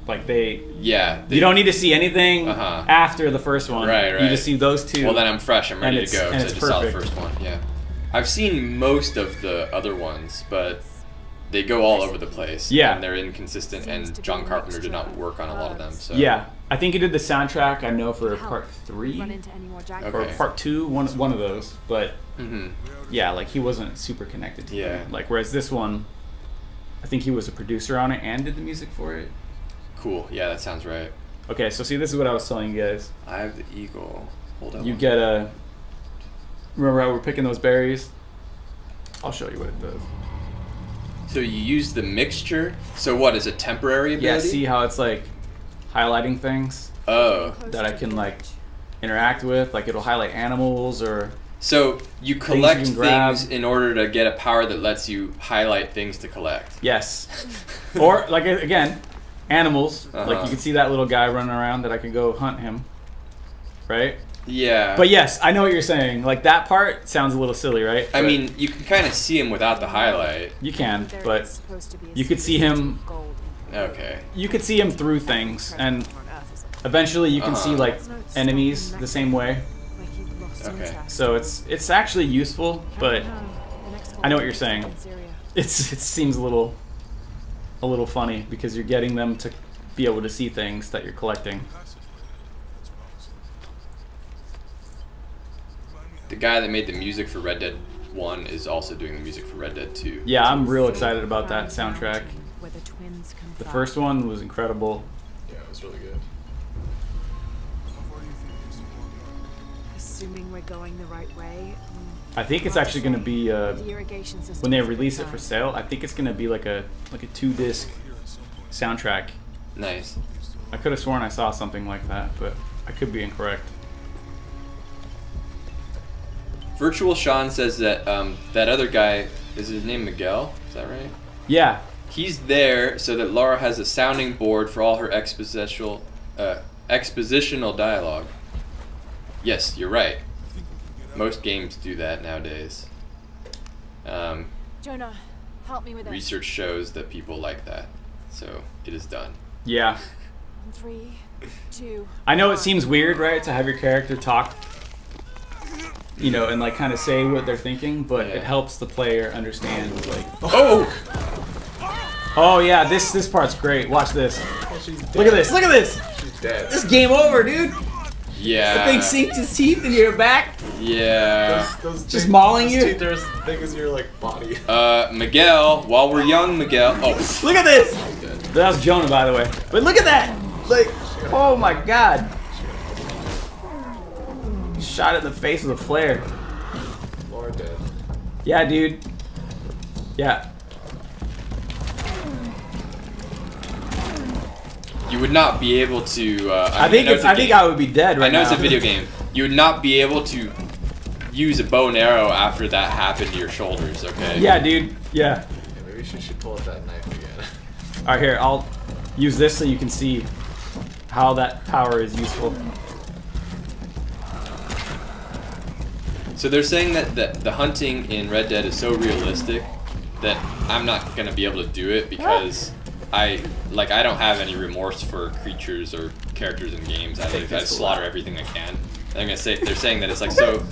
Like Yeah. you don't need to see anything Uh-huh. after the first one. Right. You just see those two. Well, then I'm fresh. I'm ready And to go it's- because I and just saw the it's first one. Yeah. I've seen most of the other ones, but they go all over the place. Yeah. And they're inconsistent, and John Carpenter did not work on a lot of them. So. Yeah, I think he did the soundtrack. I know for part 3 Run into any more Okay. or part 2, one of those. But Mm-hmm. yeah, like he wasn't super connected to Yeah. it. Like whereas this one, I think he was a producer on it and did the music for it. Cool. Yeah, that sounds right. Okay, so see, this is what I was telling you guys. I have the eagle. Hold on. You get a. Remember how we're picking those berries? I'll show you what it does. So you use the mixture. So what is it? Temporary ability? Yeah, see how it's like highlighting things Oh. that I can like interact with. Like it'll highlight animals or. So you collect you can grab. things in order to get a power that lets you highlight things to collect. Yes. Or like again, animals. Like Uh-huh. you can see that little guy running around that I can go hunt him. Right? Yeah. But yes, I know what you're saying. Like that part sounds a little silly, right? I But mean, you can kind of see him without the highlight. you can, There but is supposed to be a you could see him. gold Okay. You could see him through things, and on Earth is eventually you can see Uh-huh. like enemies the same way. like he lost Okay. interest. So it's actually useful, but I know what you're saying. it seems a little funny because you're getting them to be able to see things that you're collecting. The guy that made the music for Red Dead 1 is also doing the music for Red Dead 2. Yeah, I'm real excited about that soundtrack. Where the twins The first one was incredible. yeah, it was really good. Assuming we're going the right way. I think it's actually going to be The irrigation system when they is release it fine. for sale. I think it's going to be like a 2-disc soundtrack. Nice. I could have sworn I saw something like that, but I could be incorrect. Virtual Sean says that that other guy, is his name Miguel? Is that right? Yeah, He's there so that Laura has a sounding board for all her expositional dialogue. Yes, you're right. Most games do that nowadays. Jonah, help me with this. Research shows that people like that, so it is done. yeah. 3, 2. I know it 1. seems weird, right, to have your character talk, you know, and like kind of say what they're thinking, but Yeah. it helps the player understand. Like, Oh! oh yeah, this part's great. Watch this. Oh, she's dead. Look at this. Look at this. She's dead. This game over, dude. Yeah. The thing sinks his teeth into your back. Yeah. Those Just things- mauling those you? teeth are as big as your like body. Miguel, while we're young, Miguel. Oh, Look at this. Dead. That was Jonah, by the way. But look at that. Like, oh my god. Shot it in the face with a flare. Laura dead. Yeah, dude. Yeah. you would not be able to. I think I would be dead right I know now. it's a video game. You would not be able to use a bow and arrow after that happened to your shoulders. Okay. Yeah, dude. Yeah. Yeah, maybe she should pull out that knife again. All right, here. I'll use this so you can see how that power is useful. So they're saying that the hunting in Red Dead is so realistic that I'm not gonna be able to do it because I don't have any remorse for creatures or characters in games. I slaughter everything I can. They're saying that it's like so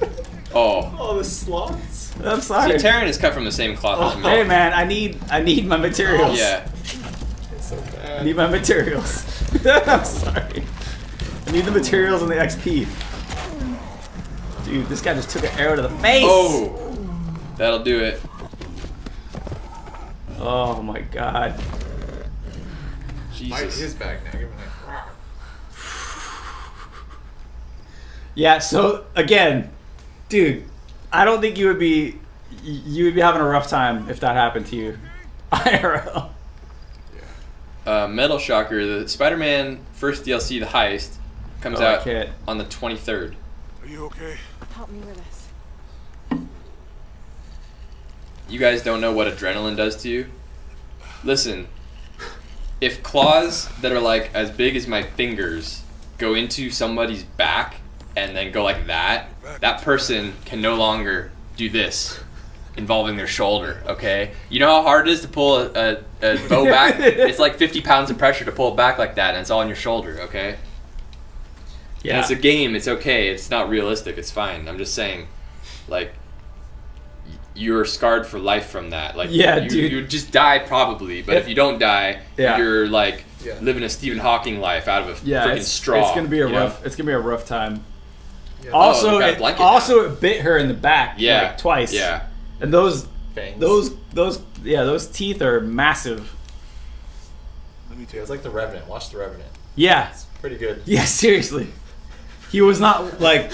Oh. Oh, the slots. I'm sorry. See, Taryn is cut from the same cloth as me. Hey man, I need my materials. Yeah. It's so I bad. need my materials. I'm sorry. I need the materials and the XP. Dude, this guy just took an arrow to the face. Oh. That'll do it. Oh my god. Bite Jesus. his back now. Give him that. Yeah, so again, dude, I don't think you would be having a rough time if that happened to you. IRL. Metal Shocker, the Spider-Man first DLC, The Heist, comes Oh, I out can't. on the 23rd. Are you okay? Help me with this. You guys don't know what adrenaline does to you? Listen, if claws that are like as big as my fingers go into somebody's back and then go like that, that person can no longer do this, involving their shoulder, okay? You know how hard it is to pull a bow back? It's like 50 pounds of pressure to pull it back like that, and it's all on your shoulder, okay? Yeah. And it's a game, it's okay, it's not realistic, it's fine. I'm just saying, like, you're scarred for life from that. Like, Yeah, you, dude. you just die probably, but if you don't die, Yeah. you're like Yeah. living a Stephen Hawking life out of a Yeah, freaking it's straw. gonna be a you know? rough. It's gonna be a rough time. Yeah. Also, Oh, got a it blanket it bit her in the back. Yeah, like, twice. Yeah, And those Fangs. those teeth are massive. Let me Yeah, take it's like The Revenant. Watch The Revenant. Yeah. It's pretty good. Yeah. Seriously. He was not like.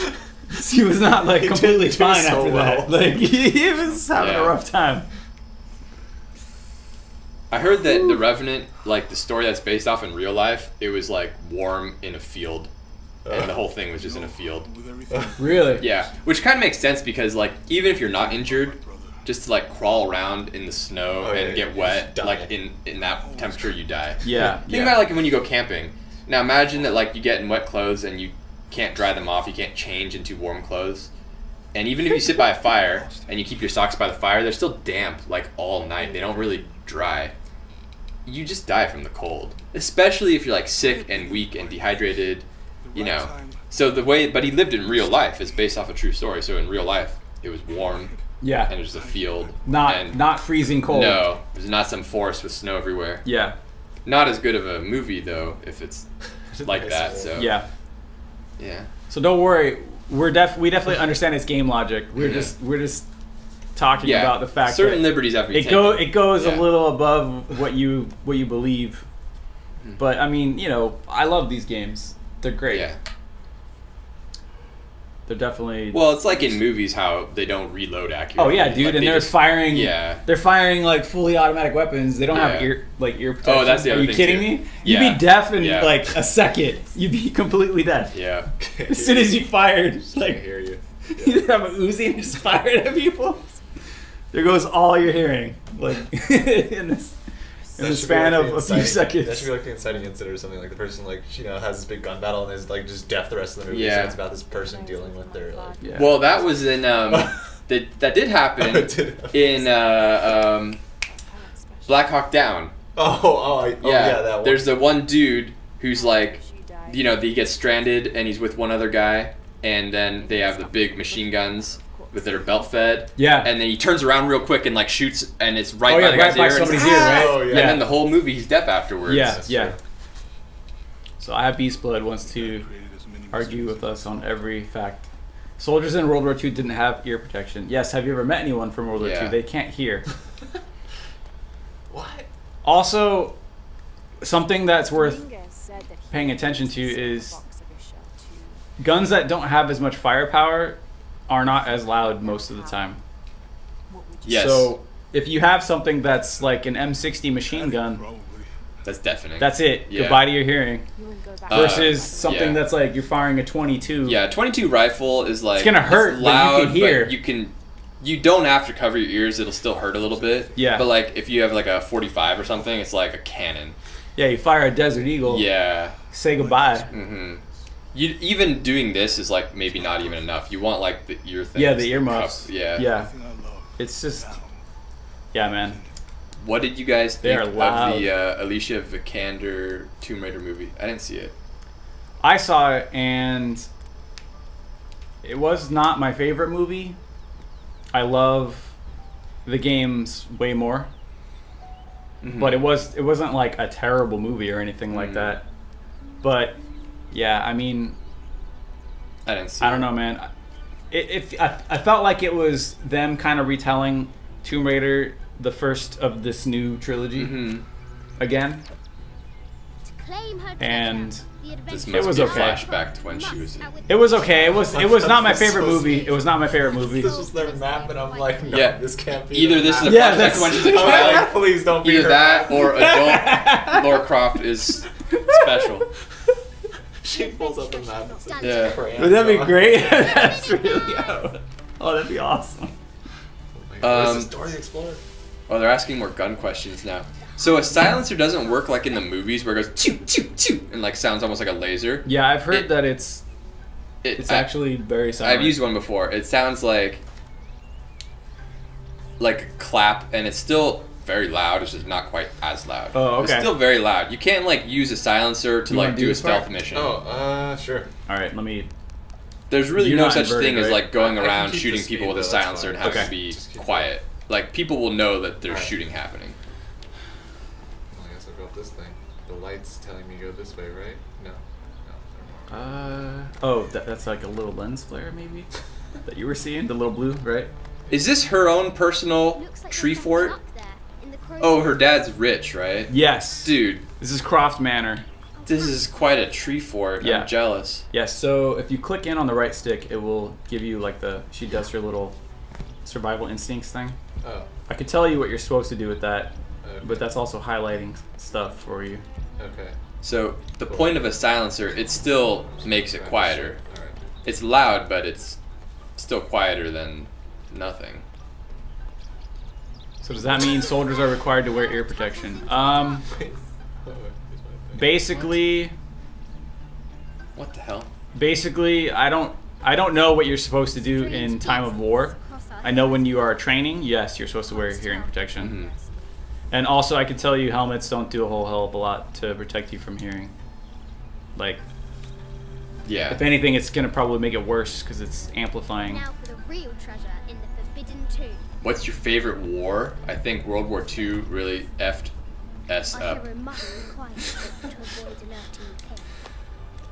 He was not like He completely did fine so after that. well. Like he was having Yeah. a rough time. I heard that The Revenant, like the story that's based off in real life, it was like warm in a field, and the whole thing was just in a field. with everything. Really? Yeah, which kind of makes sense because like even if you're not injured, Brother. just to like crawl around in the snow Oh, yeah, and get you wet, just die. like in that temperature, you die. Yeah. Think about like when you go camping. Now imagine that like you get in wet clothes and you can't dry them off, you can't change into warm clothes. And even if you sit by a fire and you keep your socks by the fire, they're still damp like all night. They don't really dry. You just die from the cold. Especially if you're like sick and weak and dehydrated, you know. So the way, but he lived in real life. It's based off a true story. So in real life, it was warm Yeah. and it was a field. Not and not freezing cold. No, there's not some forest with snow everywhere. Yeah. Not as good of a movie though, if it's like that. So Yeah. yeah. So don't worry. We definitely understand its game logic. We're just talking Yeah. about the fact certain that liberties have to be it taken. goes Yeah. a little above what you believe. But I mean, you know, I love these games. They're great. Yeah. They're definitely. Well, it's like in movies how they don't reload accurately. Oh yeah, dude, Like, and they they're just- firing. Yeah. They're firing like fully automatic weapons. They don't have Yeah. ear protection. Oh, that's the other Are you thing, kidding too. me? You'd Yeah. be deaf in Yeah. like a second. You'd be completely deaf. Yeah. As soon as you fired, I like hear you. you have a Uzi and just fire it at people. There goes all your hearing, like in this. In That the should be span like of the a few inciting- seconds. That should be like the inciting incident or something. Like the person, like has this big gun battle and is like just deaf the rest of the movie. Yeah. So it's about this person dealing with their like. Yeah. Well, that was in that did happen It did. in Black Hawk Down. Yeah, that one. There's the one dude who's like, you know, he gets stranded and he's with one other guy, and then they have the big machine guns with that are belt fed. Yeah. And then he turns around real quick and like shoots, and it's right Oh, by yeah, the right guy's by ear. and somebody's he's, ear, "Ah!" right? Oh, yeah. And then the whole movie he's deaf afterwards. Yeah, That's yeah. true. So I have Beast Blood wants to argue with us on every fact. Soldiers in World War II didn't have ear protection. Yes, have you ever met anyone from World War Yeah. II? They can't hear. What? Also, something that's worth paying attention to is guns that don't have as much firepower are not as loud most of the time. Yes. So if you have something that's like an M60 machine gun, Probably. That's deafening. that's it. Yeah. Goodbye to your hearing. Versus something yeah. that's like you're firing a 22. Yeah, 22 rifle is like It's gonna hurt, but you loud, can hear. but you don't have to cover your ears. It'll still hurt a little bit. Yeah. But like if you have like a 45 or something, it's like a cannon. Yeah, you fire a Desert Eagle. Yeah. Say goodbye. Mm-hmm. You even doing this is like maybe not even enough. You want like the ear things. Yeah, the earmuffs. cuffs. Yeah. Yeah. Everything I love. It's just. Yeah, man. What did you guys They think are of loud. the Alicia Vikander Tomb Raider movie? I didn't see it. I saw it and it was not my favorite movie. I love the games way more. Mm-hmm. But it wasn't like a terrible movie or anything like that. But yeah, I mean, I didn't see. I don't know, man. I felt like it was them kind of retelling Tomb Raider, the first of this new trilogy, again. And it was a flashback to when she was. It was okay. It was not my favorite movie. It was not my favorite movie. This was their map, and I'm like, no, yeah, this can't be. Either this is a flashback to when she's a child. Please don't be either her. that or adult Lara Croft is special. She pulls up the map. And says, Yeah. Would that be great? That's really oh, that'd be awesome. Where's the Dora the Explorer? Oh, they're asking more gun questions now. So a silencer doesn't work like in the movies where it goes choo choo choo and like sounds almost like a laser. Yeah, I've heard that it's actually very silent. I've used one before. It sounds like a clap, and it's still very loud. It's just not quite as loud. Oh, okay. It's still very loud. You can't like use a silencer to like do a stealth mission. Oh, sure. All right, let me. There's really You're no not such inverted, thing as right? like going I can around keep shooting the people speed, with a though, that's silencer and fine. having Okay. to be Just keep quiet. Like people will know that there's Alright. shooting happening. I guess I'll go up this thing. The light's telling me go this way, right? No. That's like a little lens flare, maybe, that you were seeing, the little blue, right? Is this her own personal tree fort? Oh, her dad's rich, right? Yes. Dude, This is Croft Manor. this is quite a tree fort. Yeah. I'm jealous. Yes. So if you click in on the right stick, it will give you like she does her little survival instincts thing. Oh. I could tell you what you're supposed to do with that, Okay. but that's also highlighting stuff for you. Okay. So the point of a silencer, it still makes it quieter. Alright. It's loud, but it's still quieter than nothing. So does that mean soldiers are required to wear ear protection? Basically, What the hell? I don't know what you're supposed to do in time of war. I know when you are training, yes, you're supposed to wear hearing protection. Mm-hmm. And also, I can tell you helmets don't do a whole hell of a lot to protect you from hearing. Like, Yeah. if anything, it's gonna probably make it worse because it's amplifying. Now for the real treasure in the Forbidden Tomb. What's your favorite war? I think World War II really effed us Our up. hero must be quiet to avoid alerting the king.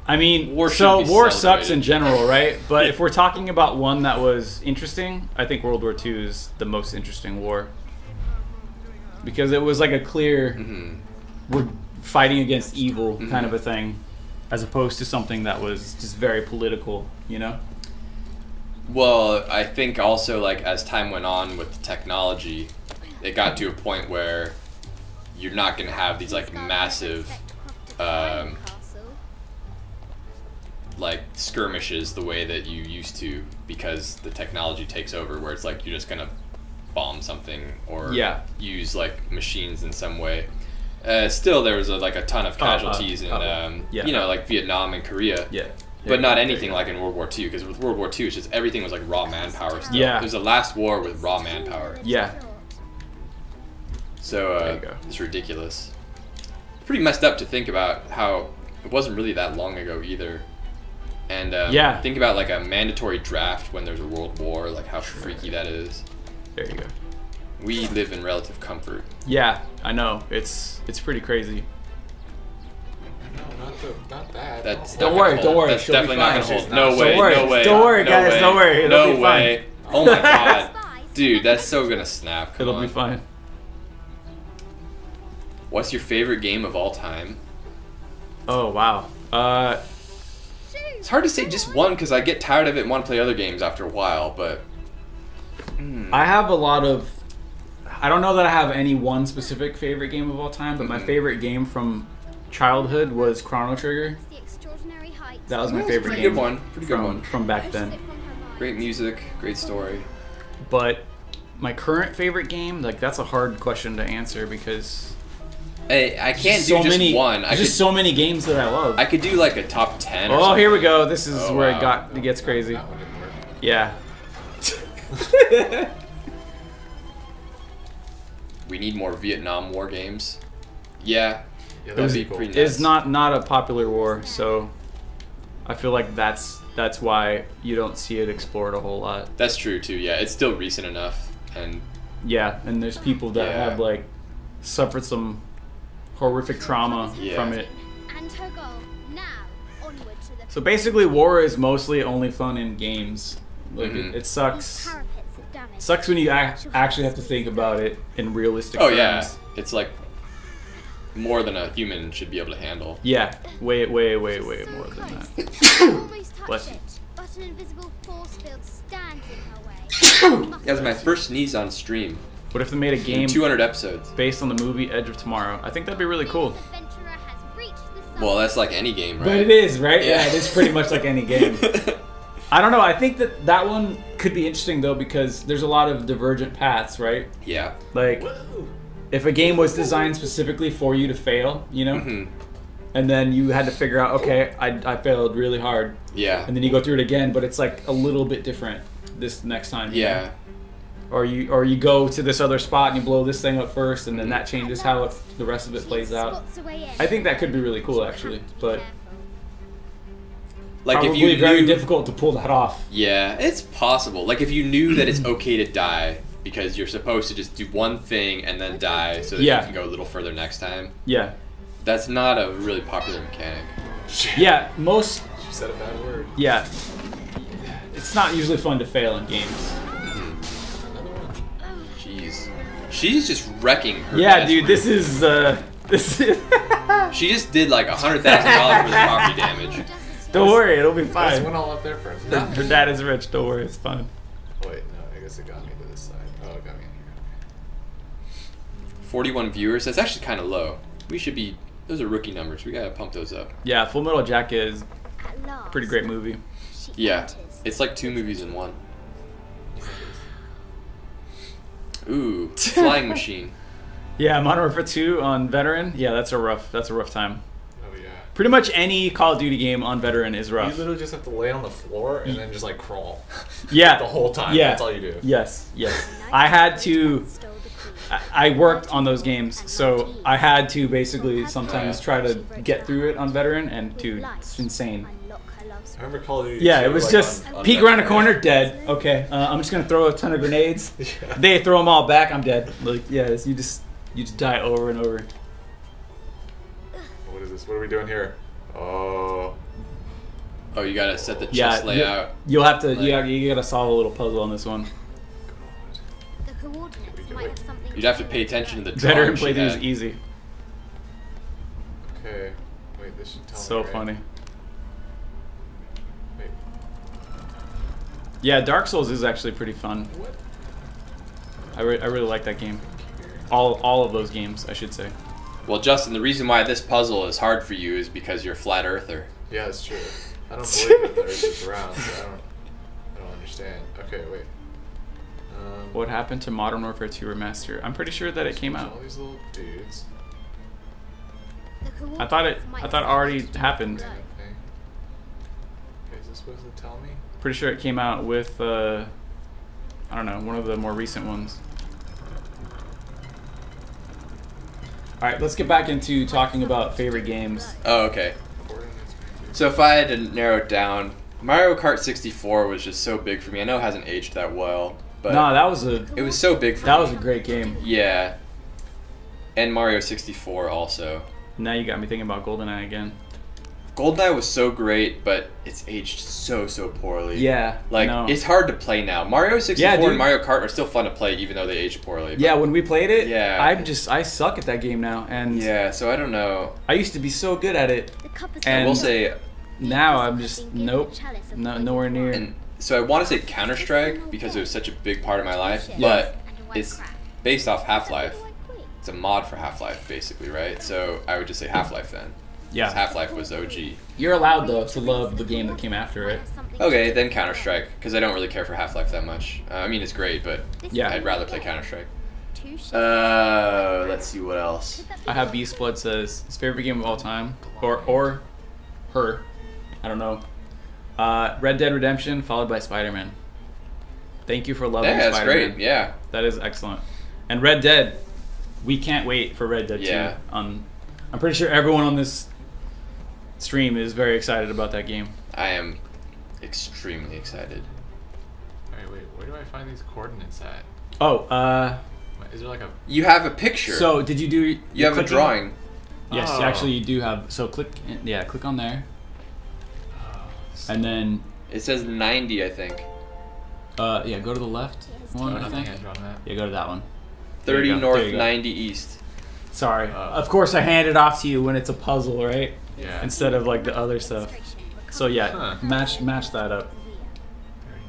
I mean, War so should be war sucks celebrated. in general, right? But if we're talking about one that was interesting, I think World War II is the most interesting war. Because it was like a clear, Mm-hmm. we're fighting against evil kind of a thing, as opposed to something that was just very political, you know? Well, I think also like as time went on with the technology, it got to a point where you're not gonna have these like massive like skirmishes the way that you used to, because the technology takes over where it's like you're just gonna bomb something or Yeah. use like machines in some way. Still, there was like a ton of casualties in yeah. you know, like Vietnam and Korea. Yeah. But not anything like in World War II, because with World War II, it's just everything was like raw manpower still. Yeah. It was the last war with raw manpower. Yeah. So There you go. it's ridiculous. Pretty messed up to think about how it wasn't really that long ago either. And Yeah. think about like a mandatory draft when there's a world war, like how freaky that is. There you go. We live in relative comfort. Yeah, I know. It's pretty crazy. No, not that. That's Don't not worry, gonna don't hold. worry, That's she'll be definitely not fine. gonna hold. She's No not. way, Don't worry, no way. don't worry, no guys, way, don't worry, it'll no be way. fine. Oh my god. Dude, that's so gonna snap. Come It'll on. be fine. What's your favorite game of all time? Oh, wow. It's hard to say just one because I get tired of it and want to play other games after a while, but I have a lot of... I don't know that I have any one specific favorite game of all time, but my favorite game from childhood was Chrono Trigger. The extraordinary heights. That was my That's a favorite pretty game good one. Pretty good one. from back then. Great music, great story. But my current favorite game, like, that's a hard question to answer because... Hey, I can't so do just many, one. There's just so many games that I love. I could do like a top 10 or Oh, something. here we go. This is Oh, where wow. it gets crazy. That one didn't work. Yeah. We need more Vietnam War games. Yeah, Yeah, that'd that'd be be cool. pretty nice. It's not a popular war, so I feel like that's why you don't see it explored a whole lot. That's true too. Yeah, it's still recent enough, and Yeah, and there's people that have like suffered some horrific trauma from it. And her goal. Now, onward to the So basically, war is mostly only fun in games. Like it sucks. parapets of damage. Sucks when you actually have to think about it in realistic oh terms. yeah, it's like more than a human should be able to handle. Yeah, way more than that. Almost Bless touched you. it, but an invisible force field stands in her way. That was my first sneeze on stream. What if they made a game 200 episodes. based on the movie Edge of Tomorrow? I think that'd be really cool. Adventurer has reached the Well, that's like any game, right? But it is, right? Yeah. Yeah, it is pretty much like any game. I don't know. I think that one could be interesting though because there's a lot of divergent paths, right? Yeah. Like, if a game was designed specifically for you to fail, you know, Mhm. and then you had to figure out, okay, I failed really hard, Yeah. and then you go through it again, but it's like a little bit different this next time. you Yeah. know? Or you go to this other spot and you blow this thing up first, and then that changes how the rest of it plays out. I think that could be really cool, actually, but Like probably if you very knew, difficult to pull that off. Yeah, it's possible. Like if you knew that it's okay to die because you're supposed to just do one thing and then die so that Yeah. you can go a little further next time. Yeah, That's not a really popular mechanic. yeah. Most She said a bad word. yeah. It's not usually fun to fail in games. Jeez. She's just wrecking her. Yeah, best dude. friend. This is. She just did like $100,000 worth of property damage. Don't worry, it'll be I just fine. went all up there first. Her dad is rich. Don't worry, it's fine. Wait, no, I guess it got me to this side. Oh, it got me in here. 41 viewers. That's actually kind of low. We should be. Those are rookie numbers. We gotta pump those up. Yeah, Full Metal Jacket is At last, a pretty great movie. she Yeah, enters it's like 2 movies in one. Ooh, Flying Machine. Yeah, Modern Warfare 2 on Veteran. Yeah, that's a rough time. Oh, yeah. Pretty much any Call of Duty game on Veteran is You rough. literally just have to lay on the floor and then just like crawl. Yeah, The whole time. Yeah, That's all you do. Yes. I had to. stole the queen. I worked on those games, so I had to basically sometimes try to get through it on Veteran, and dude, it's insane. Unlock her love's I remember Call of Duty. Yeah, 2, it was like, just on peek around the Veteran. corner, dead. Okay, I'm just gonna throw a ton of grenades. Yeah. They throw them all back, I'm dead. Like, yeah, you just die over and over. What is this? What are we doing here? Oh. Oh, you gotta set the Yeah, chest layout. you'll have to. Like- You gotta solve a little puzzle on this one. The coordinates might have something You'd have to do pay with attention to the Veteran drawing she playthrough is had. easy. Okay. Wait, this should tell So me. right? funny. Wait. Yeah, Dark Souls is actually pretty fun. What? I really like that game. All of those games, I should say. Well, Justin, the reason why this puzzle is hard for you is because you're a flat earther. Yeah, that's true. I don't believe that the Earth is round, so I don't understand. Okay, wait. What happened to Modern Warfare 2 Remaster? I'm pretty sure that it came All out. these little dudes. The I thought it coordinates might already have happened. something to do Okay. Okay, is this supposed to tell me? Pretty sure it came out with I don't know, one of the more recent ones. All right, let's get back into talking about favorite games. Oh, okay. Coordinates. So if I had to narrow it down, Mario Kart 64 was just so big for me. I know it hasn't aged that well, but No, that was a it was so big for me. a great game. Yeah. And Mario 64 also. Now you got me thinking about GoldenEye again. GoldenEye was so great, but it's aged so poorly. Yeah, Like, no. it's hard to play now. Mario 64 Yeah, dude. and Mario Kart are still fun to play, even though they aged poorly. but- Yeah, when we played it, Yeah. I suck at that game now, and Yeah, so I don't know. I used to be so good at it. The cup is And- I will say, Now I'm just nowhere near. and so I want to say Counter-Strike because it was such a big part of my life, Yes. but it's based off Half-Life. It's a mod for Half-Life, basically, right? So I would just say Half-Life then. 'Cause Yeah, Half-Life was OG. you're allowed though to love the game that came after it. Okay, then Counter-Strike, because I don't really care for Half-Life that much. I mean, it's great, but Yeah. I'd rather play Counter-Strike. Let's Let's see what else. I have Beast Blood says his favorite game of all time, or her, I don't know. Red Dead Redemption followed by Spider-Man. Thank you for loving Yeah, that's Spider-Man. great. Yeah. That is excellent. And Red Dead, we can't wait for Red Dead 2. Yeah. I'm pretty sure everyone on this stream is very excited about that game. I am extremely excited. Alright, wait, where do I find these coordinates at? Oh, Is there like a... You have a picture. so did you do... you have a drawing. Yes, Oh. actually you do have... So click on there. And then, It says 90, I think. yeah, go to the left one, I nothing think. I drawn that. Yeah, go to that one. There 30 you go, north, there you go. 90 east. Sorry. Of course I hand it off to you when it's a puzzle, right? Yeah. Instead of like the other stuff. So yeah, Huh. match that up.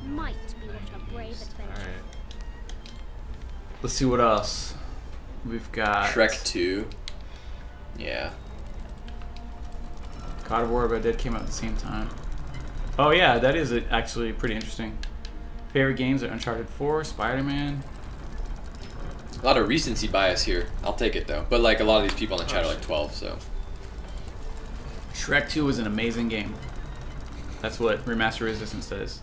Might be what a brave adventure. Alright. Let's see what else. We've got Shrek 2. Yeah. God of War, but Dead came out at the same time. Oh yeah, that is actually pretty interesting. Favorite games are Uncharted 4, Spider-Man. A lot of recency bias here. I'll take it though. But like a lot of these people in the chat are like 12, so. Shrek 2 was an amazing game. That's what Remaster Resistance says.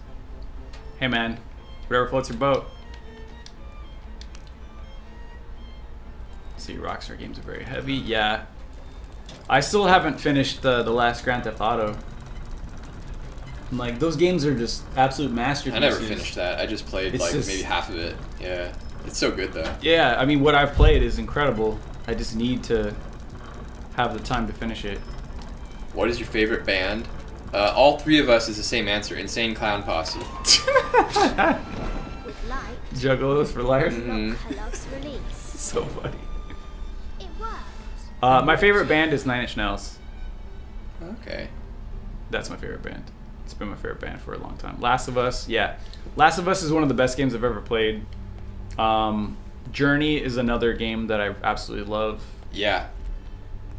Hey man, whatever floats your boat. See, Rockstar games are very heavy. Yeah. I still haven't finished the last Grand Theft Auto. Like, those games are just absolute I masterpieces. never finished that. I just played It's like just- maybe half of it. Yeah. It's so good though. Yeah, I mean, what I've played is incredible. I just need to have the time to finish it. What is your favorite band? All three of us is the same answer. Insane Clown Posse. With light, Juggalos for life. Mhm. her love's release. So funny. It worked. My favorite band is Nine Inch Nails. Okay. That's my favorite band. It's been my favorite band for a long time. Last of Us, yeah. Last of Us is one of the best games I've ever played. Journey is another game that I absolutely love. Yeah.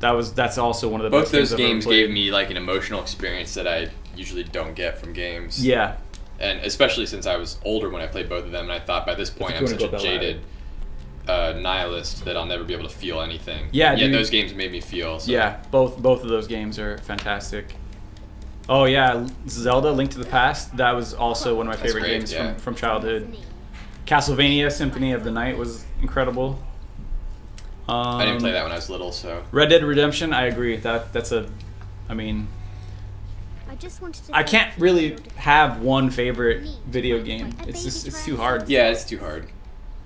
That's also one of the Both best those I've ever games played. gave me like an emotional experience that I usually don't get from games. Yeah. And especially since I was older when I played both of them, and I thought by this point you I'm wanna such go a that jaded nihilist that I'll never be able to feel anything. Yeah, Yet dude. those games made me feel. So. Yeah, both of those games are fantastic. Oh yeah, Zelda: Link to the Past. That was also one of my That's favorite great, games yeah. from childhood. Castlevania: Symphony of the Night was incredible. I didn't play that when I was little, so. Red Dead Redemption. I agree. That's a. I mean, I just wanted to I can't really have one favorite video game. It's too hard. Yeah, it's too hard.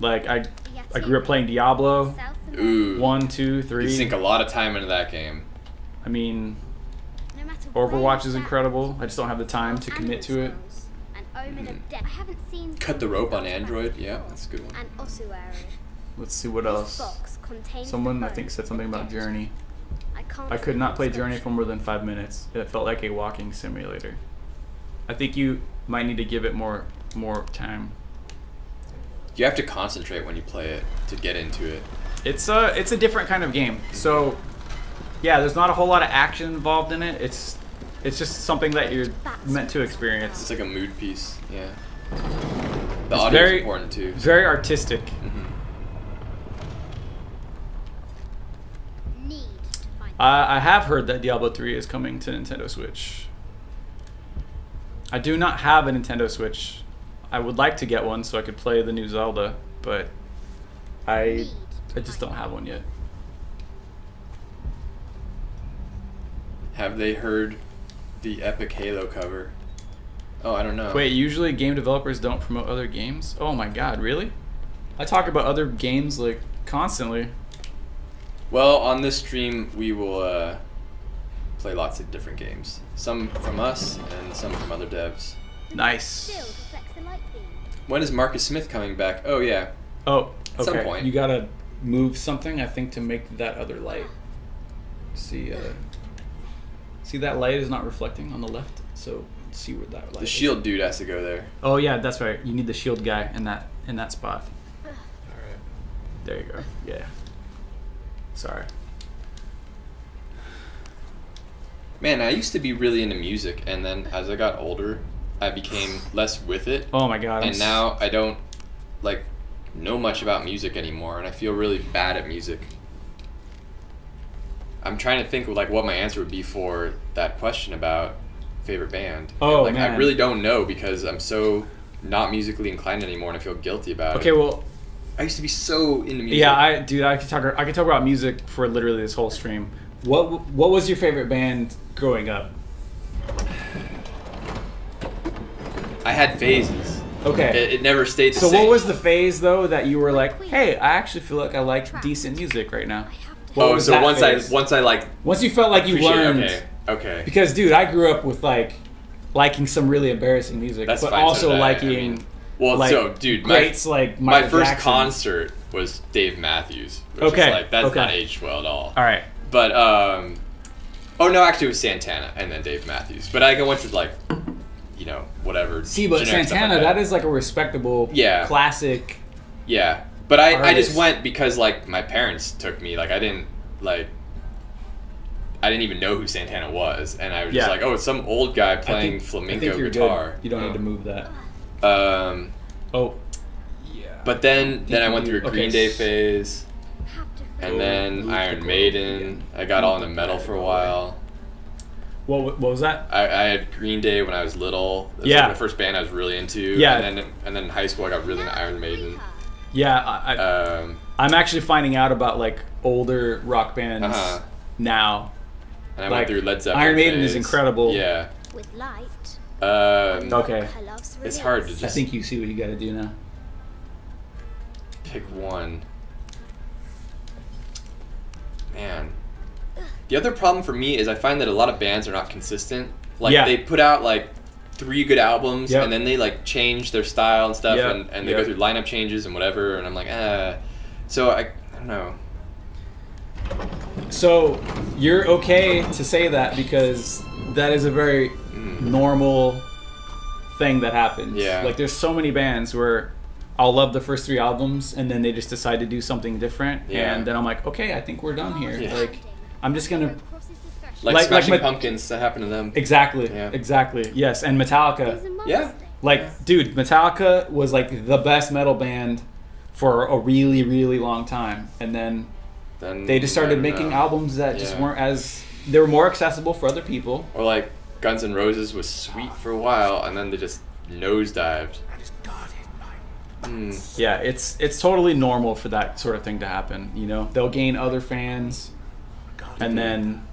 Like I grew up playing Diablo. Ooh. 1, 2, You 3. sink a lot of time into that game. I mean, No matter Overwatch is where incredible. I just don't have the time to commit to it. An omen of death. I haven't seen Cut the rope on Android. Yeah, that's a good one. an ossuary. Let's see what This else. box contains Someone the I think bones said something of the about dead. Journey. can't I could not play Journey sculpture. for more than 5 minutes. It felt like a walking simulator. I think you might need to give it more time. You have to concentrate when you play it to get into it. It's a different kind of game. So yeah, there's not a whole lot of action involved in it. It's just something that you're meant to experience. It's like a mood piece. Yeah. The It's audio is very- important too. Very artistic. Mhm. Need to find I have heard that Diablo 3 is coming to Nintendo Switch. I do not have a Nintendo Switch. I would like to get one so I could play the new Zelda, but I just don't have one yet. Have they heard the epic Halo cover? Oh, I don't know. Wait, usually game developers don't promote other games? Oh my god, really? I talk about other games like constantly. Well, on this stream, we will play lots of different games. Some from us and some from other devs. Nice. Shield reflects the light beam. When is Marcus Smith coming back? Oh, yeah. Oh, At some okay. point. You gotta move something, I think, to make that other light. See that light is not reflecting on the left, so see where that light The is. shield dude has to go there. Oh yeah, that's right. You need the shield guy in that spot. Alright. There you go. Yeah. Sorry. Man, I used to be really into music, and then as I got older, I became less with it. Oh my god. And now I don't, like, know much about music anymore, and I feel really bad at music. I'm trying to think of, like, what my answer would be for that question about favorite band. Oh, And, like, I man. really don't know because I'm so not musically inclined anymore, and I feel guilty about Okay, it. well, I used to be so into music. yeah, I could talk about music for literally this whole stream. What was your favorite band growing up? I had phases. Okay. It never stayed the So same. what was the phase though that you were like, hey, I actually feel like I like decent music right now? What was so that once phase? I like Once you felt like you appreciate- learned. Okay. Because dude, I grew up with like liking some really embarrassing music, That's but fine, so also did I. liking I mean, well, like so dude, greats like my Michael first Jackson. concert was Dave Matthews. Which Okay, is like that's okay. not aged well at all. All right. But oh no, actually it was Santana and then Dave Matthews. But I went to like, you know, whatever. See, but generic stuff Santana, like that is like a respectable, Yeah. classic. Yeah, but I Artist. just went because like my parents took me. Like I didn't even know who Santana was, and I was just Yeah. like, oh, it's some old guy I playing think flamenco you're guitar. Good. You don't need to move that. Oh, Yeah. but then I went through a Okay. Green Day phase, Have to and then Iron Maiden. I got all into metal for a while. What was that? I had Green Day when I was little. It was Yeah. like the first band I was really into. Yeah. And then in high school I got really into Iron Maiden. Yeah, I'm actually finding out about like older rock bands Uh-huh. now. And I Like, went through Led Zeppelin. Iron Maiden phase. is incredible. Yeah. with light. Okay. It's hard to just I think you see what you got to do now. pick one. Man. The other problem for me is I find that a lot of bands are not consistent. Like Yeah. they put out like 3 good albums Yep. and then they like change their style and stuff Yep. and they Yep. go through lineup changes and whatever and I'm like, So I don't know. So you're okay to say that because that is a very normal thing that happens. Yeah. Like there's so many bands where I'll love the first 3 albums and then they just decide to do something different Yeah. and then I'm like, okay, I think we're done here. Yeah. Like I'm just gonna Like Smashing like Pumpkins, that happened to them. exactly, Yeah. exactly. Yes, and Metallica. Yeah. Like, dude, Metallica was like the best metal band for a really, really long time, and then Then they just I started don't making know. albums that just Yeah. weren't as they were more accessible for other people. Or like Guns N' Roses was sweet for a while and then they just nosedived. Yeah, it's totally normal for that sort of thing to happen. You know, they'll gain other fans, and then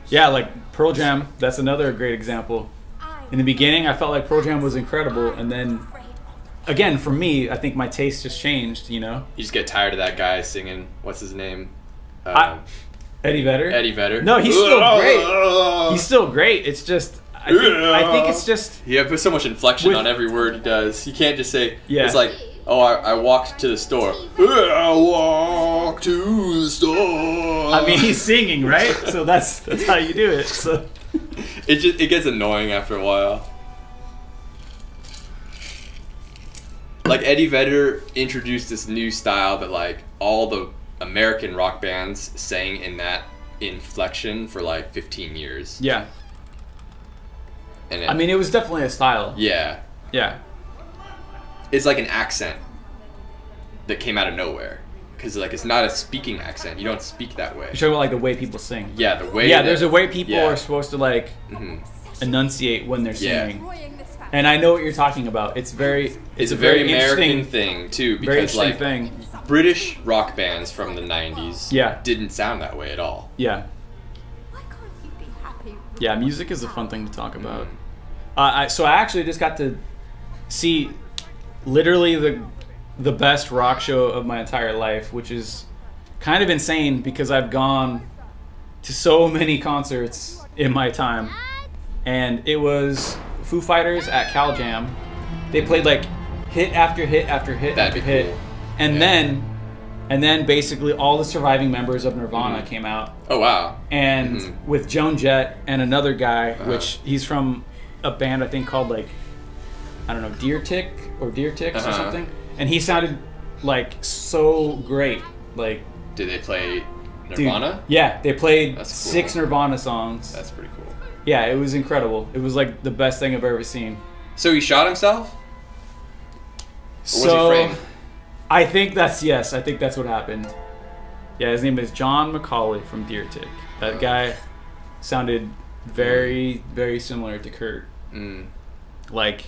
yeah, like Pearl Jam. That's another great example. In the beginning, I felt like Pearl Jam was incredible, and then again, for me, I think my taste just changed. You know, You just get tired of that guy singing, what's his name? Eddie Vedder. Eddie Vedder. No, he's still great. He's still great. It's just I think it's just You have to put so much inflection With- on every word he does. You can't just say, Yeah. it's like, oh, I walked to the store. I walked to the store. I mean, he's singing, right? So that's how you do it. So it gets annoying after a while. Like Eddie Vedder introduced this new style that like all the American rock bands sang in that inflection for like 15 years. yeah, And I mean, it was definitely a style. yeah, Yeah, it's like an accent that came out of nowhere because like it's not a speaking accent. You don't speak that way. you're talking about like the way people sing. Yeah, the way. Yeah, that- there's a way people yeah. are supposed to like Mhm. enunciate when they're Yeah. singing. And I know what you're talking about. It's very It's a very American interesting thing too very because interesting like thing. British rock bands from the 90s Yeah. didn't sound that way at all. Yeah. Why can't you be happy? Yeah, music is a fun thing to talk about. Mm. So I actually just got to see literally the best rock show of my entire life, which is kind of insane because I've gone to so many concerts in my time. And it was Foo Fighters at Cal Jam. They played like hit after hit after hit That'd after be hit. cool. And Yeah. then basically all the surviving members of Nirvana Mhm. came out. Oh wow. And Mhm. with Joan Jett and another guy, Uh-huh. which he's from a band I think called like, I don't know, Deer Tick or Deer Ticks or Uh-huh. something. And he sounded like so great. Like, Did they play dude, Nirvana? yeah, they played That's cool. 6 Nirvana songs. That's pretty cool. Yeah, it was incredible. It was like the best thing I've ever seen. So he shot himself? Or was he So framed? I think that's what happened. Yeah, his name is John McCauley from Deer Tick. That guy sounded very, very similar to Kurt. Mm. Like,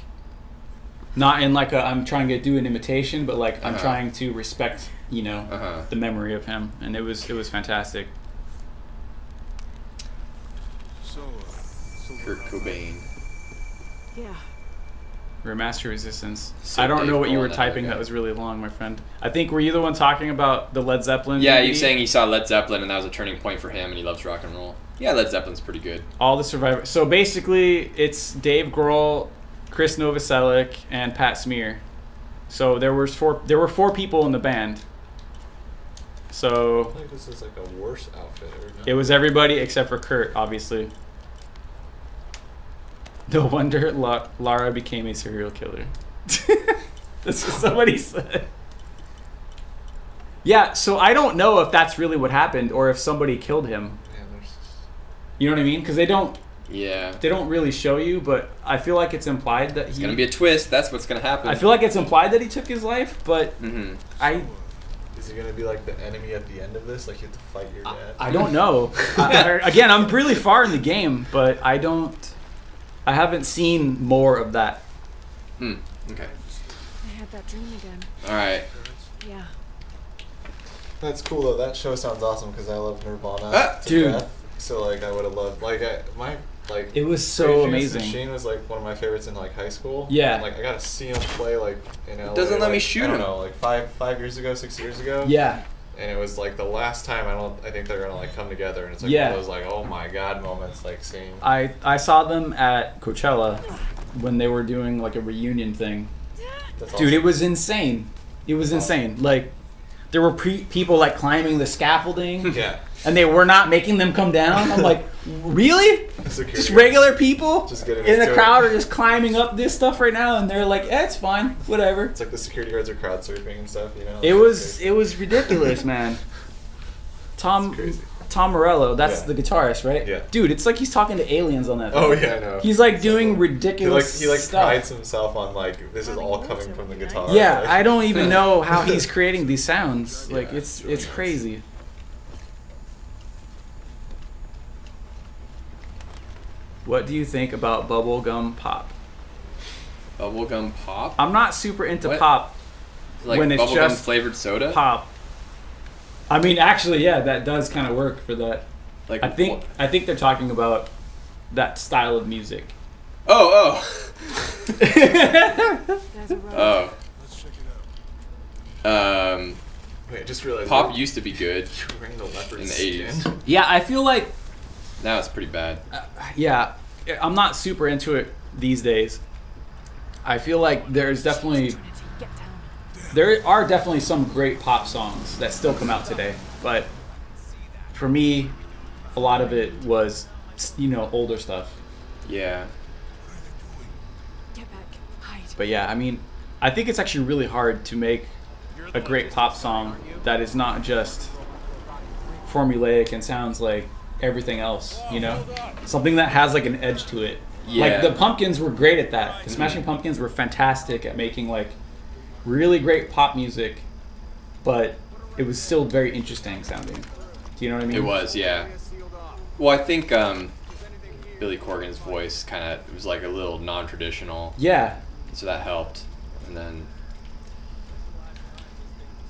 not in like a I'm trying to do an imitation, but like I'm Uh-huh. trying to respect, you know, Uh-huh. the memory of him, and it was fantastic. So, Kurt Cobain. Yeah. Remaster Resistance. So I don't Dave know what you Grohl were and that other typing guy. that was really long, my friend. I think, were you the one talking about the Led Zeppelin? Yeah, DVD? he was saying he saw Led Zeppelin and that was a turning point for him and he loves rock and roll. Yeah, Led Zeppelin's pretty good. All the Survivors. So basically, it's Dave Grohl, Chris Novoselic, and Pat Smear. So there were four people in the band. I So think this is like a worse outfit. Or not. it was everybody except for Kurt, obviously. No wonder Lara became a serial killer. That's what somebody said. Yeah, so I don't know if that's really what happened or if somebody killed him. Yeah, there's. You know what I mean? Because they don't Yeah. really show you, but I feel like it's implied that It's gonna be a twist. That's what's gonna happen. I feel like it's implied that he took his life, but Mm-hmm. Is he gonna be like the enemy at the end of this? Like you have to fight your dad? I don't know. Again, I'm really far in the game, but I haven't seen more of that. Okay. I had that dream again. All right. Yeah. That's cool though. That show sounds awesome because I love Nirvana. Ah, to dude. death. So like I would have loved It was so Rage Against the amazing. Machine was like one of my favorites in like high school. Yeah. And, like I got to see him play like in LA. doesn't let me like, shoot I don't him. know, like 5 years ago, 6 years ago. Yeah. And it was like the last time I think they're gonna like come together, and it's like Yeah. one of those like oh my god moments, like seeing. I saw them at Coachella when they were doing like a reunion thing. That's Dude, awesome. it was insane. It was insane. Like, there were people like climbing the scaffolding, Yeah. and they were not making them come down. I'm like, really? Security Just guards. regular people Just getting in the into crowd it. are just climbing up this stuff right now, and they're like, it's fine, whatever. It's like the security guards are crowd surfing and stuff, you know. It It's was ridiculous, man. crazy. Tom Morello, that's Yeah. the guitarist, right? Yeah. Dude, it's like he's talking to aliens on that thing. Oh yeah, I know. He's like So doing cool. ridiculous He like stuff. prides himself on like this is all coming from the guitar. Yeah, like, I don't even know how he's creating these sounds. Like Yeah, it's really nuts. crazy. What do you think about bubblegum pop? Bubblegum pop? I'm not super into What? pop. Like when it's bubblegum just flavored soda? Pop. I mean, actually, yeah, that does kind of work for that. Like I think they're talking about that style of music. Oh, There's a road. oh. Let's check it Oh. Wait, I just realized. Pop you're- used to be good you're wearing the leopard in the skin. 80s. Yeah, I feel like Now it's pretty bad. yeah, I'm not super into it these days. I feel like there's definitely Trinity, get down. there are definitely some great pop songs that still come out today, but for me, a lot of it was, older stuff. Yeah. Get back. Hide. But yeah, I mean, I think it's actually really hard to make a great pop song that is not just formulaic and sounds like everything else, Something that has like an edge to it. Yeah. Like the Pumpkins were great at that. The Smashing Pumpkins were fantastic at making like really great pop music, but it was still very interesting sounding. Do you know what I mean? It was, yeah. Well, I think Billy Corgan's voice kind of was like a little non-traditional, Yeah. so that helped. And then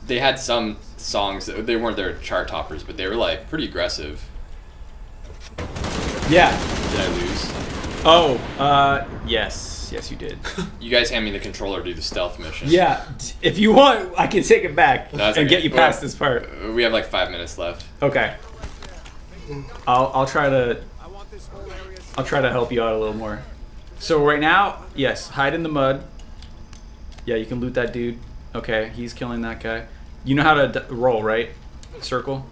they had some songs that they weren't their chart toppers, but they were like pretty aggressive. Yeah. Did I lose? Oh, yes, you did. You guys hand me the controller to do the stealth mission. Yeah, if you want, I can take it back That's and okay. get you past Well, this part. We have like 5 minutes left. Okay. I'll try to help you out a little more. So right now, yes, hide in the mud. Yeah, you can loot that dude. Okay, he's killing that guy. You know how to roll, right? Circle.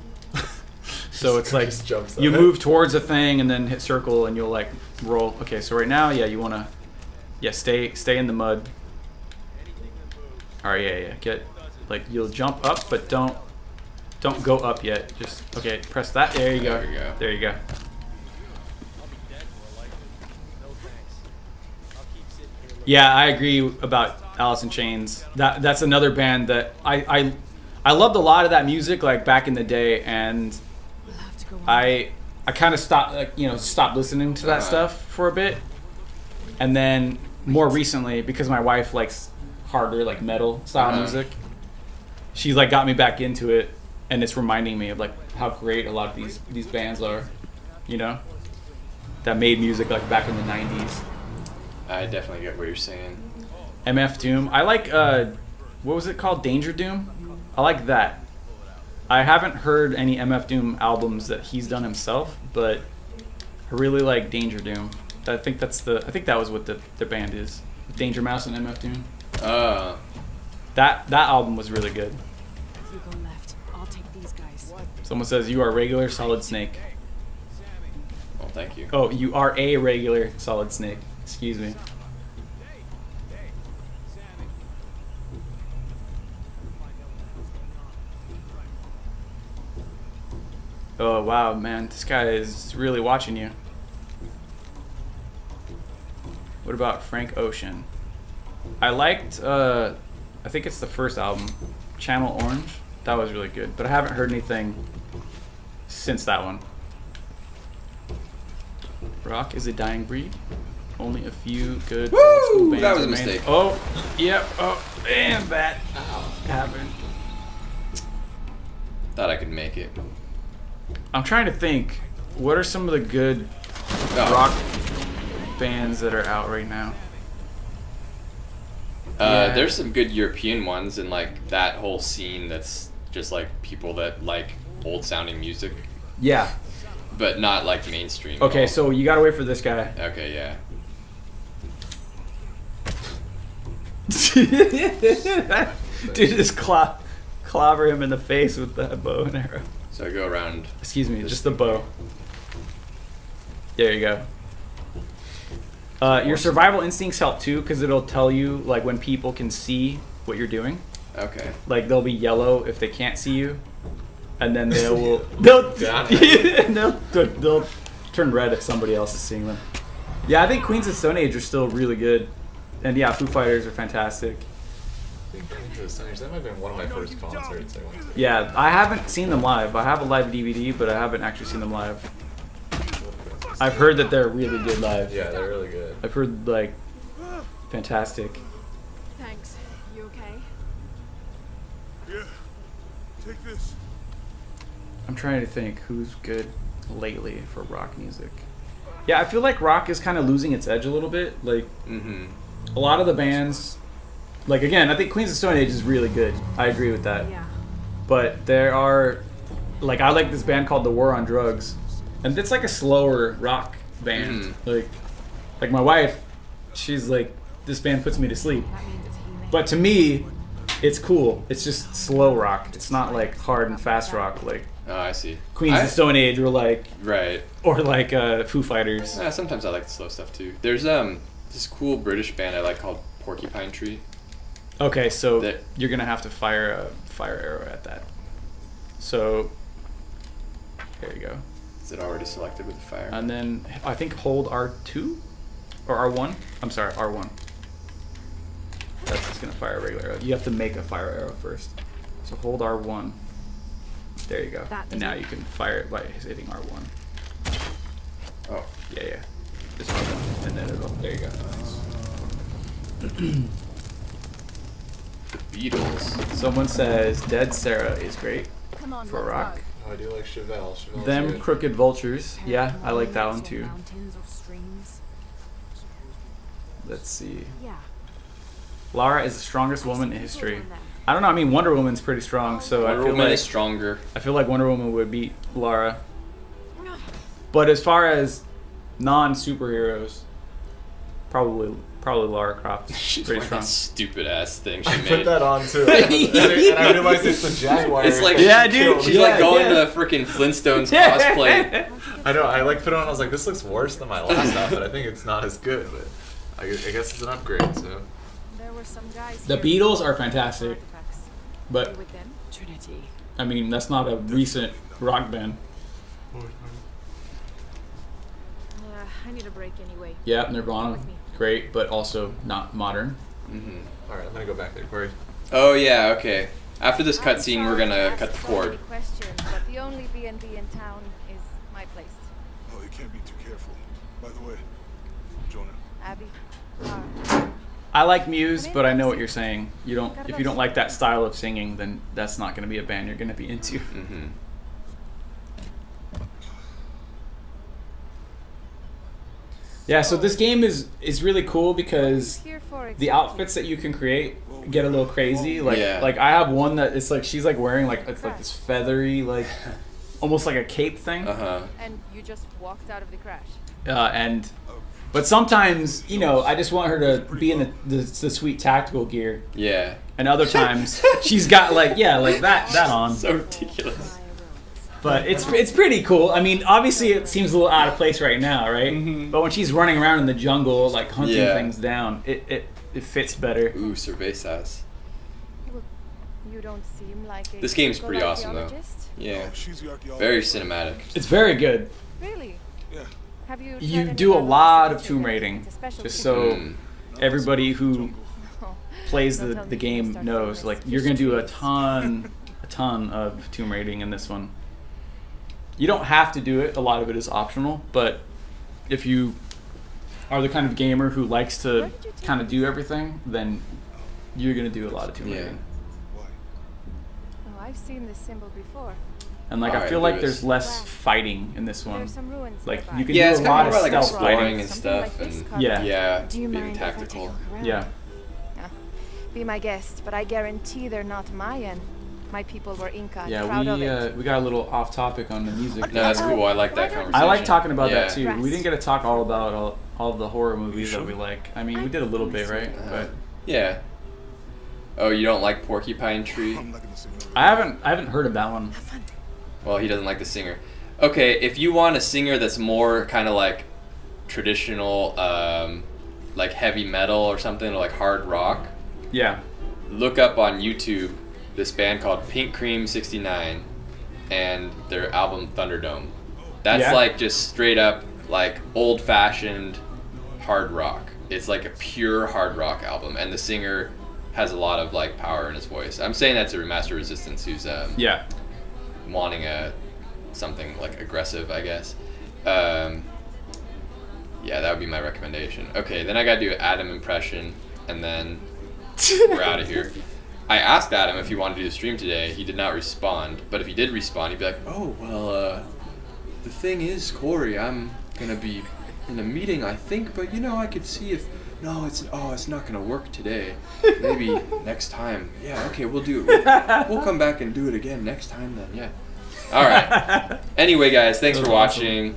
So it's like Just jumps you on it. move towards a thing and then hit circle and you'll like roll. Okay, so right now, yeah, you wanna, stay in the mud. All right, yeah, get like you'll jump up, but don't go up yet. Just okay, press that. There you go. There we go. There you go. Yeah, I agree about Alice in Chains. That's another band that I loved a lot of that music like back in the day, and We'll have to go on. I kind of stopped listening to that stuff for a bit, and then more recently because my wife likes harder like metal style music, she's like got me back into it, and it's reminding me of like how great a lot of these bands are, that made music like back in the 90s. I definitely get what you're saying. MF Doom. I like what was it called? Danger Doom. I like that. I haven't heard any MF Doom albums that he's done himself, but I really like Danger Doom. I think that was what the band is. Danger Mouse and MF Doom. That album was really good. You go left. I'll take these guys. Someone says you are regular Solid Snake. Well, thank you. Oh, you are a regular Solid Snake. Excuse me. Oh wow, man, this guy is really watching you. What about Frank Ocean? I liked, I think it's the first album, Channel Orange. That was really good, but I haven't heard anything since that one. Rock is a dying breed. Only a few good old school bands that was a remain. mistake. Oh, yep. Oh, and that happened. Thought I could make it. I'm trying to think. What are some of the good rock bands that are out right now? There's some good European ones, and like that whole scene that's just like people that like old sounding music, Yeah. but not like mainstream. at Okay, all. so you gotta wait for this guy. Okay, yeah. Dude, just clobber him in the face with that bow and arrow. So I go around. Excuse me, just the bow. There you go. Your survival instincts help too, because it'll tell you like when people can see what you're doing. Okay. Like they'll be yellow if they can't see you, and then they'll turn red if somebody else is seeing them. Yeah, I think Queens of Stone Age are still really good, and yeah, Foo Fighters are fantastic. I think Into the Stone Age, that might have been one of my first concerts I went to. Yeah, I haven't seen them live. I have a live DVD, but I haven't actually seen them live. I've heard that they're really good live. Yeah, they're really good. I've heard like fantastic. Thanks. You okay? Yeah. Take this. I'm trying to think who's good lately for rock music. Yeah, I feel like rock is kind of losing its edge a little bit. Like a lot of the bands, like again, I think Queens of Stone Age is really good. I agree with that. Yeah. But there are, like, I like this band called The War on Drugs, and it's like a slower rock band. Like my wife, she's like, this band puts me to sleep. That means it's healing. But to me, it's cool. It's just slow rock. It's not like hard and fast rock like Oh, I see. Queens of Stone Age or like Right. Foo Fighters. Yeah, sometimes I like the slow stuff too. There's this cool British band I like called Porcupine Tree. Okay, so That- you're gonna have to fire a fire arrow at that. So there you go. Is it already selected with the fire? And then I think hold R2 or R1. I'm sorry, R1. That's just gonna fire a regular arrow. You have to make a fire arrow first. So hold R1. There you go. That And now doesn't- you can fire it by hitting R1. Oh. Yeah. Just R1, and then it'll. There you go. The Beatles. Someone says Dead Sarah is great Come on, for let's rock. go. Oh, I do like Chevelle. Chevelle's Them good. Crooked Vultures. Yeah, I like that one too. Mountains or streams. Let's see. Yeah. Lara is the strongest woman in history. I don't know. I mean, Wonder Woman's pretty strong, so Wonder I feel Woman like is stronger. Wonder Woman would beat Lara. But as far as non-superheroes, probably Lara Croft's She's pretty wearing strong. that stupid ass thing she I made. put that on too. And I realized it's the Jaguar. It's like Yeah, dude, She's yeah, like going yeah. to freaking Flintstones cosplay. I know. I like put it on. I was like, this looks worse than my last outfit. I think it's not as good, but I guess it's an upgrade. So There were some guys The here Beatles are with fantastic, artifacts. but You with them? Trinity. I mean that's not a recent rock band. I need a break anyway. Yeah, Nirvana, great, but also not modern. all right, I'm gonna go back there, Corey. Oh yeah, okay. After this I'm cutscene, we're sorry to gonna ask cut the so cord. many questions, but the only B&B in town is my place. Oh, you can't be too careful. By the way, Jonah. Abby. I like Muse, but I know what you're saying. If you don't like that style of singing, then that's not going to be a band you're going to be into. Yeah, so this game is really cool because Here for the outfits that you can create get a little crazy. Like Yeah. like I have one that it's like she's like wearing like it's like this feathery like almost like a cape thing. And you just walked out of the crash. But sometimes, you know, I just want her to be in the sweet tactical gear. Yeah. And other times she's got like that on. So ridiculous. But it's pretty cool. I mean, obviously it seems a little out of place right now, right? Mm-hmm. But when she's running around in the jungle, like hunting Yeah. things down, it fits better. Ooh, cervezas. Well, you don't seem like a This game's typical pretty awesome, though. archaeologist. Yeah. Oh, she's the archaeologist. Very cinematic. It's very good. Really? Yeah. Have you? You tried do a any lot other of tomb signature raiding, it's a special just treatment? so everybody who Oh, plays don't the tell me the you're gonna game start knows. feeling Like this you're gonna do a fish ton of tomb raiding in this one. You don't have to do it. A lot of it is optional, but if you are the kind of gamer who likes to Where did you take kind of do everything, then you're gonna do a lot of tomb Yeah. raiding. Why? Oh, I've seen this symbol before. And like I Alright, feel like Lewis. there's less Wow. fighting in this one. There's some ruins Like nearby. you can Yeah, do it's a kind lot of of more like stealth exploring fighting. and Something stuff, like this and carved. Yeah. Do you being mind tactical. if I take a look around? Yeah. Be my guest, but I guarantee they're not Mayan. My people were Inca. Yeah, proud of it. we got a little off topic on the music. No, that's cool. I like that Why don't- conversation. I like talking about Yeah. that too. We didn't get to talk all about all of the horror movies that we like. I mean, we did a little bit, right? But Yeah. Oh, you don't like Porcupine Tree? I'm not gonna say no. I haven't heard of that one. Well, he doesn't like the singer. Okay, if you want a singer that's more kind of like traditional, like heavy metal or something, or like hard rock, Yeah. look up on YouTube this band called Pink Cream 69 and their album Thunderdome. That's Yeah? like just straight up like old fashioned hard rock. It's like a pure hard rock album, and the singer has a lot of like power in his voice. I'm saying that to Remaster Resistance, who's Yeah. wanting something like aggressive, I guess. Yeah, that would be my recommendation. Okay, then I gotta do an Adam impression, and then we're out of here. I asked Adam if he wanted to do the stream today. He did not respond, but if he did respond, he'd be like, "Oh well, the thing is, Corey, I'm gonna be in a meeting, I think, but you know, I could see if." No, it's not gonna work today. Maybe next time. Yeah, okay, we'll do it. We'll come back and do it again next time then. Yeah. All right. Anyway, guys, thanks for watching.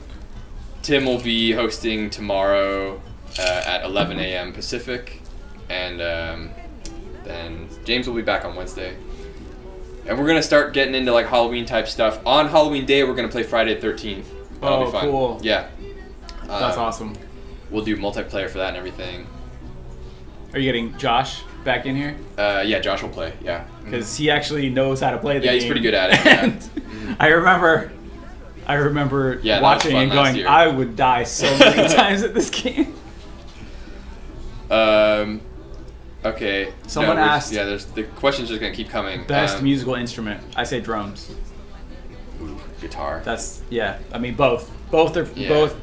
Tim will be hosting tomorrow at 11 a.m. Pacific, and then James will be back on Wednesday. And we're gonna start getting into like Halloween type stuff. On Halloween Day, we're gonna play Friday the 13th. That'll be fun. Cool. Yeah. That's awesome. We'll do multiplayer for that and everything. Are you getting Josh back in here? Yeah, Josh will play. Yeah. Because he actually knows how to play the Yeah, game. he's pretty good at it. Yeah. And I remember Yeah, that was watching fun and last going, year. I would die so many times at this game. Okay. Someone asked- Yeah, there's the questions just gonna keep coming. Best musical instrument. I say drums. Guitar. That's I mean both. Both are Yeah. both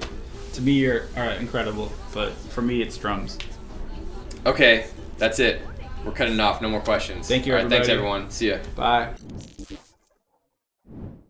to me are incredible, but for me it's drums. Okay, that's it. We're cutting off. No more questions. Thank you, All right, thanks everybody. everyone. See ya. Bye.